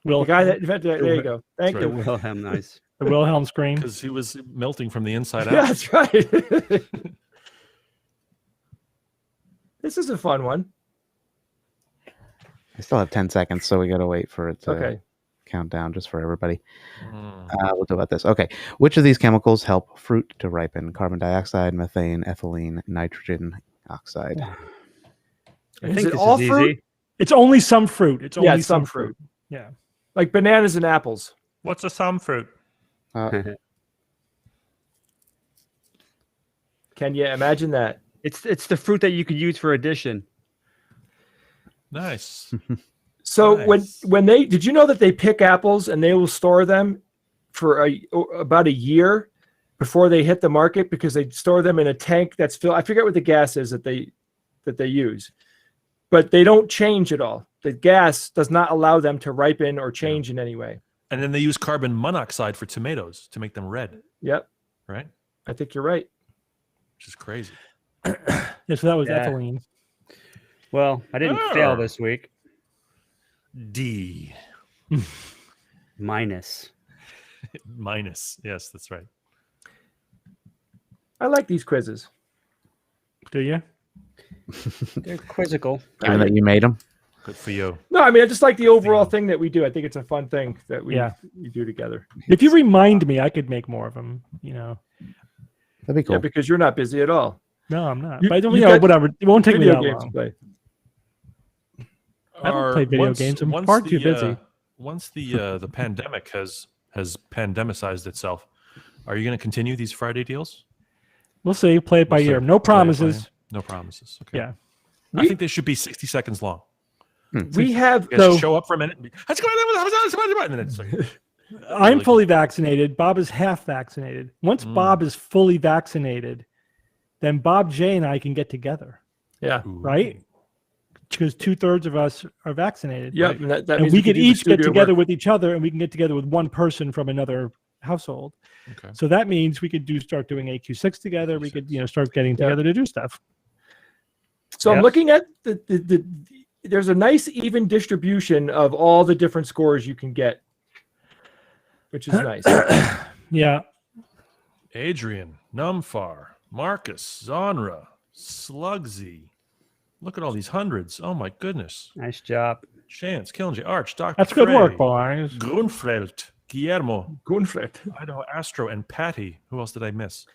Will The guy that there you go. Thank That's you. right. Wilhelm, nice. the Wilhelm scream? Because he was melting from the inside out. Yeah, that's right. This is a fun one. I still have 10 seconds, so we got to wait for it to Okay. count down just for everybody. We'll do about this. Okay. Which of these chemicals help fruit to ripen? Carbon dioxide, methane, ethylene, nitrogen oxide. I Is think it this all is fruit? easy. It's only some fruit. It's only Yeah, it's some fruit. fruit. Yeah. Like bananas and apples. What's a some fruit? Can you imagine that? It's the fruit that you could use for addition. Nice. So Nice. when they did you know that they pick apples and they will store them for about a year before they hit the market because they store them in a tank that's filled. I forget what the gas is that they use, but they don't change at all. The gas does not allow them to ripen or change in any way. And then they use carbon monoxide for tomatoes to make them red, Yep, right? I think you're right. Which is crazy. Yeah, so that was Yeah. ethylene. Well, I didn't fail this week. D. Minus. Minus. Yes, that's right. I like these quizzes. Do you? They're quizzical. Given that you made them. Good for you. No, I mean I just like the overall thing that we do. I think it's a fun thing that we do together. If you remind me, I could make more of them. You know. That'd be cool. Yeah, because you're not busy at all. No, I'm not. You- But I don't you know. got Whatever. It won't take me Video that games to long. play. I don't play video games. I'm far too busy. Once the pandemic has pandemicized itself, are you going to continue these Friday deals? We'll see. Play it by We'll see. ear. No Play it by ear. promises. No promises. Okay. Yeah. I think they should be 60 seconds long. We have You guys So- should show up for a minute. And be, "Let's go," and then it's like, I'm really fully vaccinated. Bob is half vaccinated. Once Bob is fully vaccinated, then Bob J and I can get together, Yeah. ooh. right? Because 2/3 of us are vaccinated. Yep. right? And that And means we could do the each get studio together work. with each other, and we can get together with one person from another household. Okay. So that means we could start doing AQ6 together. We could start getting Yeah. together to do stuff. So I'm Yep. looking at the there's a nice even distribution of all the different scores you can get, which is nice. Yeah. Adrian, Numfar, Marcus, Zonra, Slugsy. Look at all these hundreds. Oh my goodness. Nice job. Chance, Killinger, Arch, Dr. That's good Frey, work, boys. Grunfeld, Guillermo, Gunfred. Idaho Astro, and Patty. Who else did I miss?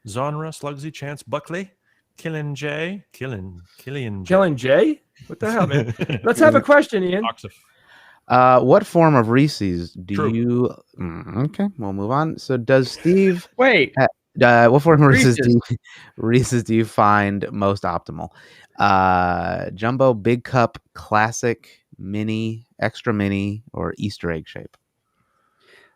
Zonra, Slugsy, Chance, Buckley, Killian J. Killian J. Killing Jay? What the hell, man? Let's have a question, Ian. Oxif. What form of Reese's do True. you? Okay, we'll move on. So, does Steve? Wait. What form of Reese's. Reese's do you find most optimal? Jumbo, Big Cup, Classic, Mini, Extra Mini, or Easter egg shape?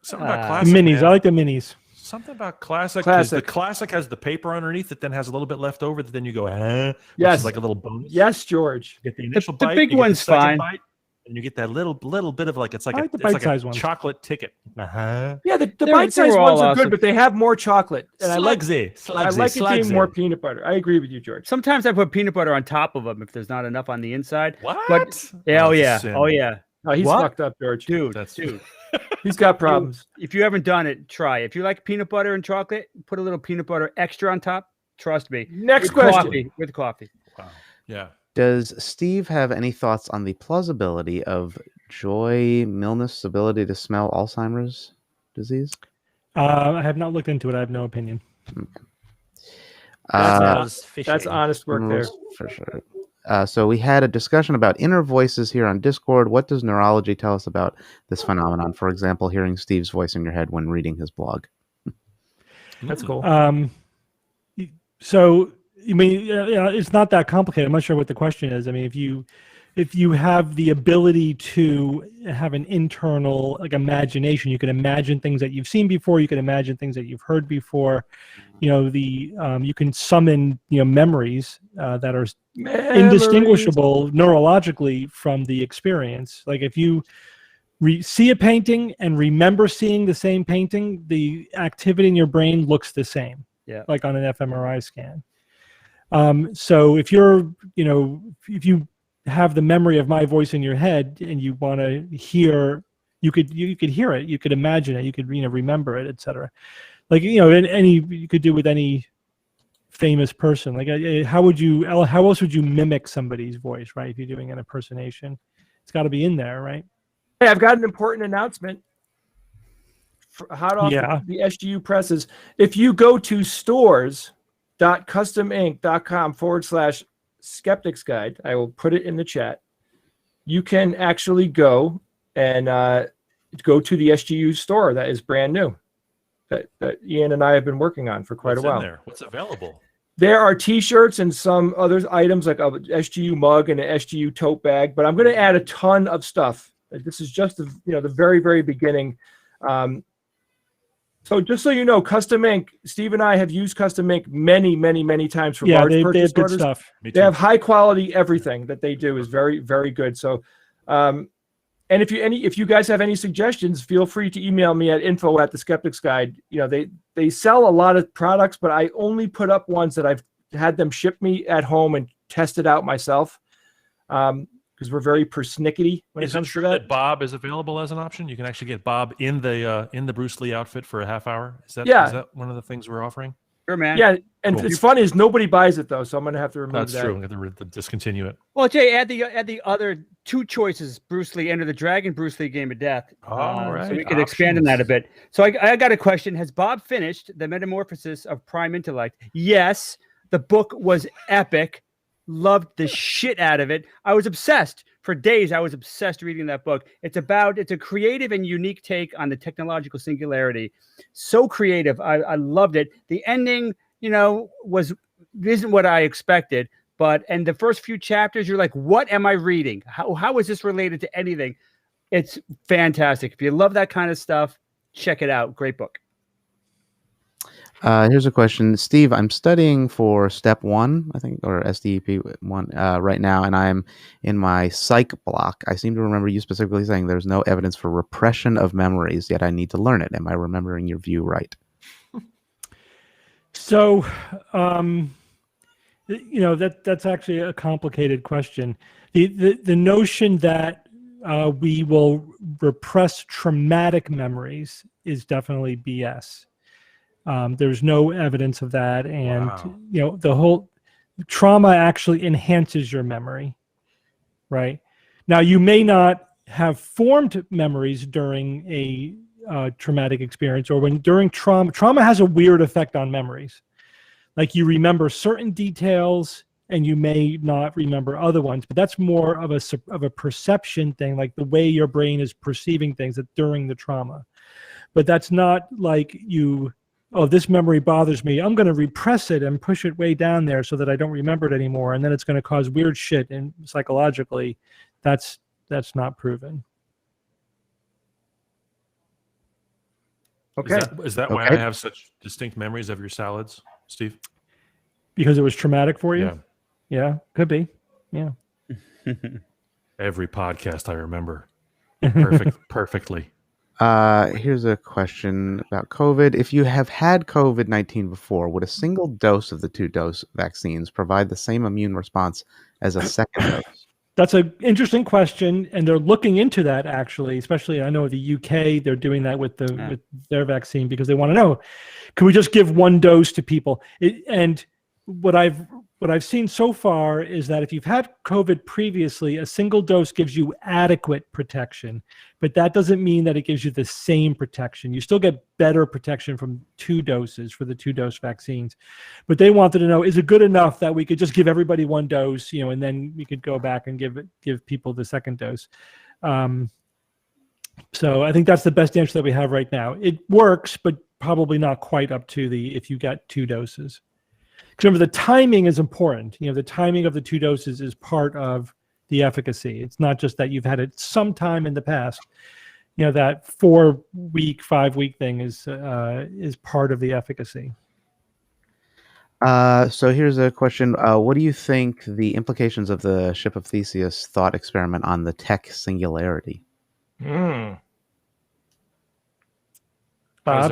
Something about The classic. minis. man. I like the minis. Something about classic. 'Cause The Classic. classic has the paper underneath that then has a little bit left over that then you go, which Yes. is like a little bonus. Yes, George. You get the initial the bite, big you get one's second fine. bite, and you get that little bit of like it's like I like the it's like bite-sized a ones. chocolate ticket. Yeah, the They bite-sized were all ones are awesome. good, but they have more chocolate. And I like Slugsy, it being more peanut butter. I agree with you, George. Sometimes I put peanut butter on top of them if there's not enough on the inside. What? But yeah, oh That's a yeah, sin. oh yeah, Oh, he's What? fucked up, George. dude, That's dude. He's got problems. If you haven't done it, try. If you like peanut butter and chocolate, put a little peanut butter extra on top. Trust me. Next With question. coffee, with coffee. Wow. Yeah. Does Steve have any thoughts on the plausibility of Joy Milnes' ability to smell Alzheimer's disease? I have not looked into it. I have no opinion. That's honest work there. For sure. So we had a discussion about inner voices here on Discord. What does neurology tell us about this phenomenon? For example, hearing Steve's voice in your head when reading his blog. That's cool. So I mean, it's not that complicated. I'm not sure what the question is. I mean, if you have the ability to have an internal imagination, you can imagine things that you've seen before. You can imagine things that you've heard before. You can summon memories that are indistinguishable neurologically from the experience. Like if you see a painting and remember seeing the same painting, the activity in your brain looks the same. Yeah. Like on an fMRI scan. So if you're, if you have the memory of my voice in your head and you want to hear, you could hear it, you could imagine it, you could, remember it, etc. Like, you could do with any famous person. Like, how else would you mimic somebody's voice, right? If you're doing an impersonation, it's got to be in there, right? Hey, I've got an important announcement. Hot off Yeah. the SGU presses. If you go to stores.customink.com/skeptics guide, I will put it in the chat. You can actually go and go to the SGU store that is brand new, that Ian and I have been working on for quite a while. What's available? There are T-shirts and some other items like a SGU mug and an SGU tote bag, but I'm going to add a ton of stuff. This is just the very, very beginning. So just so you know, Custom Ink, Steve and I have used Custom Ink many, many, many times for large purchase they have good orders. stuff. They have high quality. Everything that they do is very, very good. So, and if you guys have any suggestions, feel free to email me at info@theskeptics guide. They sell a lot of products, but I only put up ones that I've had them ship me at home and tested out myself. Because we're very persnickety when it comes to that. Bob is available as an option. You can actually get Bob in the Bruce Lee outfit for a half hour. Is that one of the things we're offering? Sure, man. Yeah, and It's funny is nobody buys it though, so I'm gonna have to remove that. That's true. I'm gonna discontinue it. Well, Jay, add the other two choices: Bruce Lee, Enter the Dragon, Bruce Lee, Game of Death. All right. So we could expand on that a bit. So I got a question: has Bob finished The Metamorphosis of Prime Intellect? Yes. The book was epic. Loved the shit out of it. I was obsessed for days. I was obsessed reading that book. It's a creative and unique take on the technological singularity. So creative. I loved it. The ending, isn't what I expected. And the first few chapters, you're like, what am I reading? How is this related to anything? It's fantastic. If you love that kind of stuff, check it out. Great book. Here's a question. Steve, I'm studying for step 1, I think, or SDEP 1 right now, and I'm in my psych block. I seem to remember you specifically saying there's no evidence for repression of memories, yet I need to learn it. Am I remembering your view right? So, that's actually a complicated question. The notion that we will repress traumatic memories is definitely BS. There's no evidence of that, and wow. The whole trauma actually enhances your memory, right? Now, you may not have formed memories during a traumatic experience, or during trauma. Trauma has a weird effect on memories. Like, you remember certain details, and you may not remember other ones, but that's more of a perception thing, like the way your brain is perceiving things during the trauma. But that's not like this memory bothers me, I'm going to repress it and push it way down there so that I don't remember it anymore, and then it's going to cause weird shit. And psychologically, that's not proven. Okay. Is that why I have such distinct memories of your salads, Steve? Because it was traumatic for you? Yeah, could be. Yeah. Every podcast I remember perfectly. Here's a question about COVID. If you have had COVID-19 before, would a single dose of the 2-dose vaccines provide the same immune response as a second dose? That's an interesting question, and they're looking into that, actually. Especially, I know the UK, they're doing that with their vaccine, because they want to know, can we just give one dose to people? And what I've seen so far is that if you've had COVID previously, a single dose gives you adequate protection, but that doesn't mean that it gives you the same protection. You still get better protection from 2 doses for the 2-dose vaccines. But they wanted to know, is it good enough that we could just give everybody 1 dose, and then we could go back and give people the second dose? So I think that's the best answer that we have right now. It works, but probably not quite up to if you got 2 doses. Because remember, the timing is important. The timing of the 2 doses is part of the efficacy. It's not just that you've had it sometime in the past. That 4-week, 5-week thing is part of the efficacy. So here's a question. What do you think the implications of the ship of Theseus thought experiment on the tech singularity? Bob,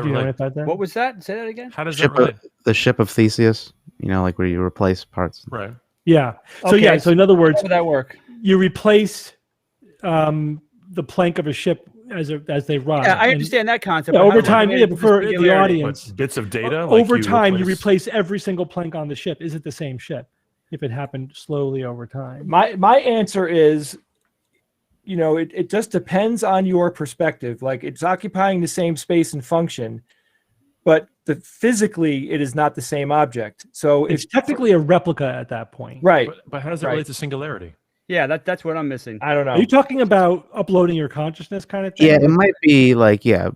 do you want to add that? What was that? Say that again. How does that relate? The ship of Theseus, like where you replace parts. Right. Yeah. So Okay, so in other words, how would that work? you replace the plank of a ship as they run. Yeah, I understand that concept. Yeah, but how over does it time, relate to for the singularity? audience, Bits of data. over time, you replace every single plank on the ship. Is it the same ship? If it happened slowly over time. My answer is, it just depends on your perspective. Like, it's occupying the same space and function, but physically it is not the same object. So it's technically a replica at that point. Right. But how does it relate to singularity? Yeah, that's what I'm missing. I don't know. Are you talking about uploading your consciousness kind of thing? Yeah, it might be like making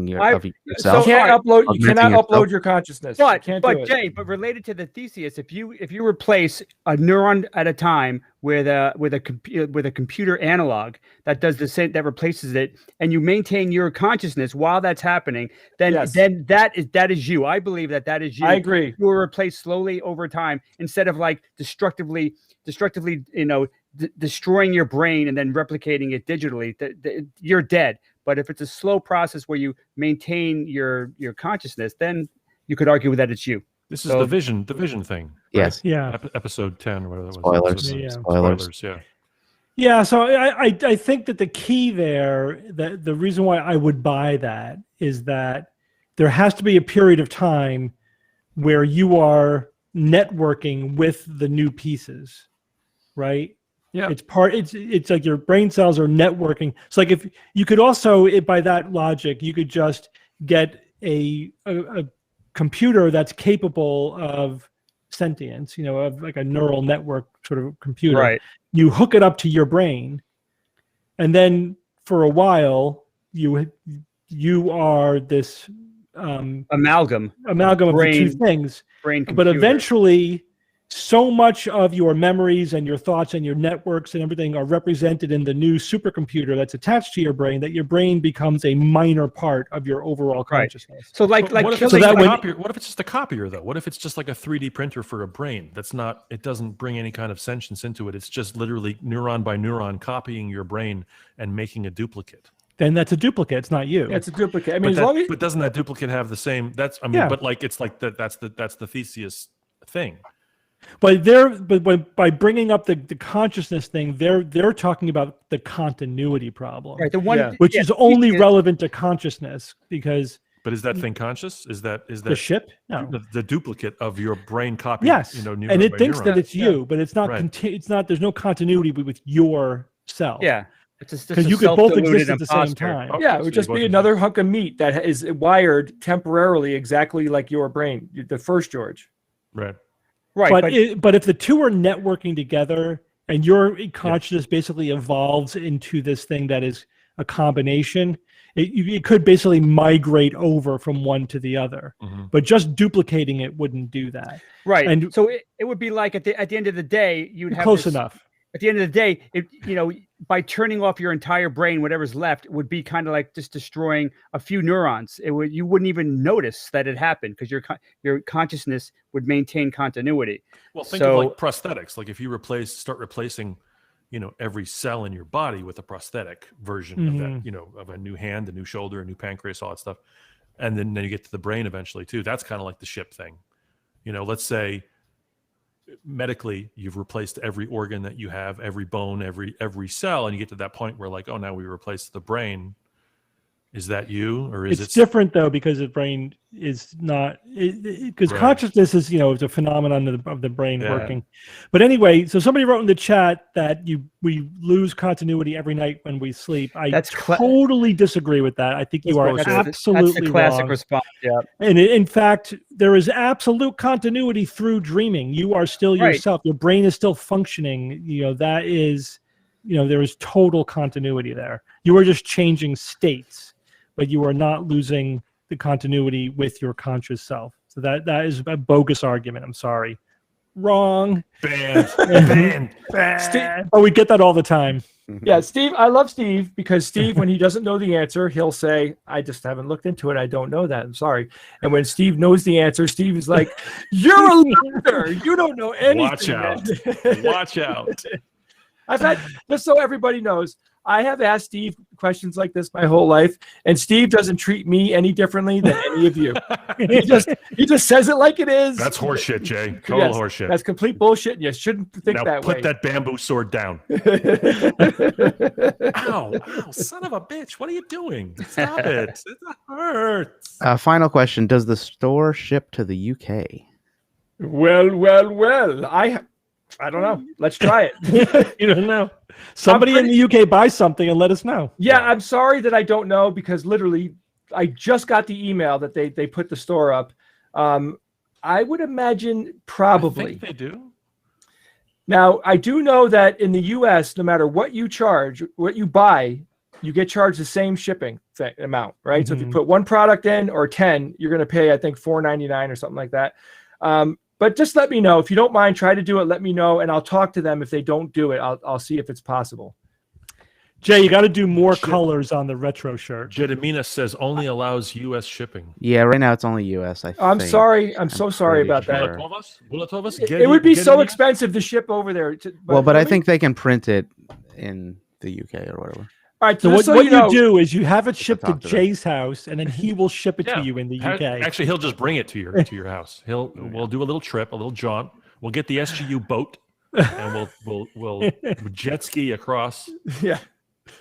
yourself. You cannot upload your consciousness. But Jay, but related to the Theseus, if you replace a neuron at a time with a computer analog that does the same, that replaces it, and you maintain your consciousness while that's happening, then that is you. I believe that is you. I agree. You are replaced slowly over time instead of like destructively, destroying your brain and then replicating it digitally. You're dead. But if it's a slow process where you maintain your consciousness, then you could argue that it's you. This is the vision thing. Yes. Right? Yeah. Episode 10 or whatever that was. Spoilers. Yeah. Yeah. So I think that the key there, the reason why I would buy that is that there has to be a period of time where you are networking with the new pieces, right? Yeah, it's like your brain cells are networking. It's like if you could also, by that logic, you could just get a computer that's capable of sentience, of like a neural network sort of computer. Right. You hook it up to your brain, and then for a while you are this amalgam of the two things. Brain But computer. eventually, so much of your memories and your thoughts and your networks and everything are represented in the new supercomputer that's attached to your brain, that your brain becomes a minor part of your overall consciousness. Right. So what if it's just a copier though? What if it's just like a 3D printer for a brain? It doesn't bring any kind of sentience into it. It's just literally neuron by neuron copying your brain and making a duplicate. Then that's a duplicate. It's not you. It's a duplicate. I mean, but doesn't that duplicate have the same? But it's like that's the Theseus thing. But by bringing up the consciousness thing, they're talking about the continuity problem, right? The one which is only relevant to consciousness because. But is that thing conscious? Is that the ship? No, the duplicate of your brain copy. Yes, and it thinks that it's you, but it's not. Right. It's not. There's no continuity with your self. Yeah. Because you could both exist at the same time. Yeah, it would just be another hunk of meat that is wired temporarily exactly like your brain, the first George. Right. Right. But if the two are networking together and your consciousness basically evolves into this thing that is a combination, it could basically migrate over from one to the other. Mm-hmm. But just duplicating it wouldn't do that. Right. And so it would be like at the end of the day, you'd have close enough. At the end of the day, by turning off your entire brain, whatever's left, it would be kind of like just destroying a few neurons. You wouldn't even notice that it happened because your consciousness would maintain continuity. Well, think of like prosthetics. Like if you start replacing, every cell in your body with a prosthetic version of that, of a new hand, a new shoulder, a new pancreas, all that stuff, and then you get to the brain eventually too. That's kind of like the ship thing. Let's say. Medically, you've replaced every organ that you have, every bone, every cell, and you get to that point where like, oh, now we replace the brain. Is that you, or is it different though? Because the brain is not, because consciousness is, it's a phenomenon of the brain working. But anyway, so somebody wrote in the chat that we lose continuity every night when we sleep. I totally disagree with that. I think you are absolutely that's the classic wrong. Response. Yeah. And in fact, there is absolute continuity through dreaming. You are still yourself. Your brain is still functioning. That is, there is total continuity there. You are just changing states, but you are not losing the continuity with your conscious self. So that is a bogus argument. I'm sorry. Wrong. Banned. Oh, we get that all the time. Yeah, Steve, I love Steve because Steve, when he doesn't know the answer, he'll say, I just haven't looked into it. I don't know that. I'm sorry. And when Steve knows the answer, Steve is like, you're a loser. You don't know anything. Watch out. Watch out. I've had, just so everybody knows, I have asked Steve questions like this my whole life, and Steve doesn't treat me any differently than any of you. He just says it like it is. That's horseshit, Jay. Total horseshit. That's complete bullshit, and you shouldn't think now that way. Put that bamboo sword down. Ow, son of a bitch. What are you doing? Stop it. It hurts. Final question. Does the store ship to the UK? Well. I don't know. Let's try it. You don't know. Somebody in the UK buy something and let us know. Yeah, I'm sorry that I don't know, because literally I just got the email that they put the store up. I would imagine probably. I think they do. Now, I do know that in the US, no matter what you charge, what you buy, you get charged the same shipping amount, right? Mm-hmm. So if you put one product in or 10, you're going to pay, I think, $4.99 or something like that. But just let me know. If you don't mind, try to do it. Let me know, and I'll talk to them. If they don't do it, I'll see if it's possible. Jay, you got to do more colors on the retro shirt. Jedamina says only allows U.S. shipping. Yeah, right now it's only U.S. I'm sorry. I'm so sorry about that. It would be so expensive to ship over there. But I think they can print it in the UK or whatever. All right. So what you do is you have it shipped to Jay's house, and then he will ship it to you in the UK. Actually, he'll just bring it to your house. We'll do a little trip, a little jaunt. We'll get the SGU boat, and we'll jet ski across. Yeah.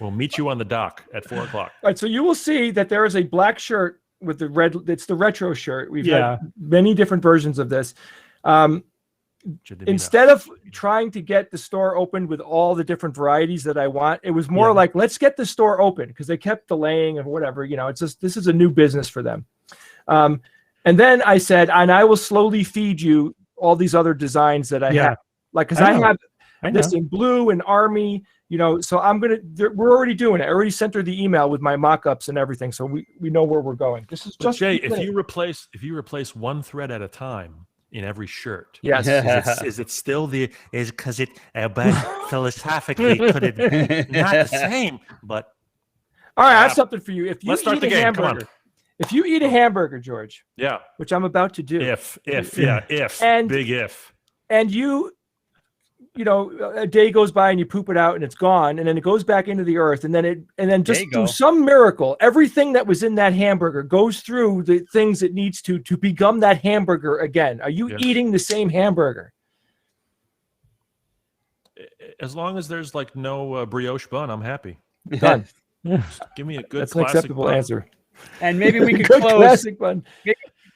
We'll meet you on the dock at 4:00. All right. So you will see that there is a black shirt with the red. It's the retro shirt. We've had many different versions of this. Instead of trying to get the store open with all the different varieties that I want, it was more like, let's get the store open, because they kept delaying and whatever. It's just, this is a new business for them. And then I said, and I will slowly feed you all these other designs that I have, like, because I have this in blue and army. So we're already doing it. I already sent her the email with my mock-ups and everything, so we know where we're going. This is just Jay. If you replace one thread at a time in every shirt, yes, is it still because it? But philosophically, could it not the same? But all right, I have something for you. If you let's start the game. Come on. If you eat a hamburger, George, which I'm about to do, and a day goes by and you poop it out and it's gone, and then it goes back into the earth, and then just through some miracle, everything that was in that hamburger goes through the things it needs to become that hamburger again. Are you eating the same hamburger? As long as there's like no brioche bun, I'm happy. Done. Give me a good. That's an acceptable answer. And maybe we could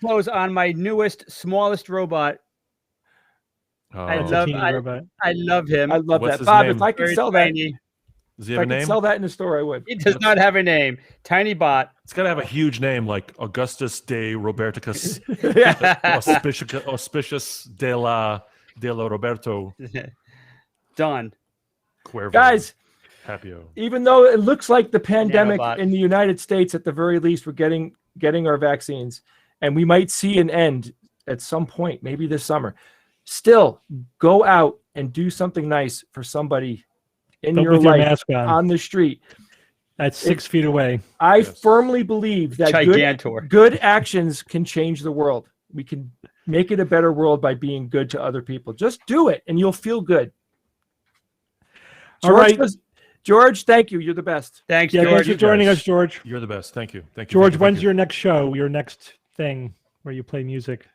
close on my newest, smallest robot. I love him. I love What's that. Bob, if I could Very sell tiny. Does he have a name? Sell that in the store, I would. It does not have a name. Tiny bot. It's got to have a huge name like Augustus de Roberticus, Auspicious de la Roberto. Done. Cuervo. Guys, Happio. Even though it looks like the pandemic in the United States, at the very least, we're getting our vaccines, and we might see an end at some point, maybe this summer. Still, go out and do something nice for somebody in your life on the street. That's 6 feet away. I firmly believe that good actions can change the world. We can make it a better world by being good to other people. Just do it, and you'll feel good. All right. George, thank you. You're the best. Thanks, George. Thanks for joining us, George. You're the best. Thank you. Thank you. George, when's your next show? Your next thing where you play music?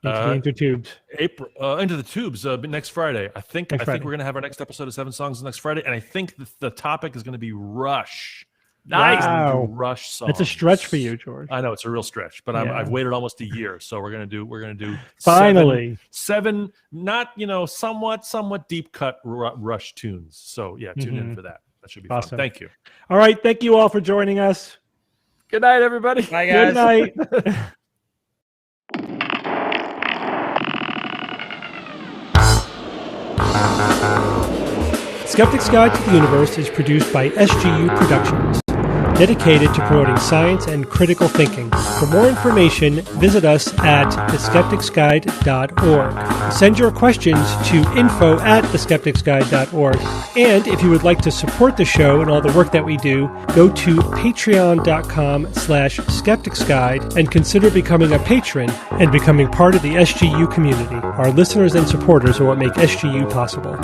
Into Tubes. April. Into the Tubes. Next Friday. I think we're going to have our next episode of 7 Songs next Friday, and I think the topic is going to be Rush. Nice. Wow. Rush songs. It's a stretch for you, George. I know it's a real stretch, but I've waited almost a year, so we're gonna do finally seven not somewhat deep cut Rush tunes. So tune in for that. That should be awesome. Fun. Thank you. All right, thank you all for joining us. Good night, everybody. Bye, guys. Good night. Skeptic's Guide to the Universe is produced by SGU Productions, dedicated to promoting science and critical thinking. For more information, visit us at theskepticsguide.org. Send your questions to info@theskepticsguide.org. And if you would like to support the show and all the work that we do, go to patreon.com/skepticsguide and consider becoming a patron and becoming part of the SGU community. Our listeners and supporters are what make SGU possible.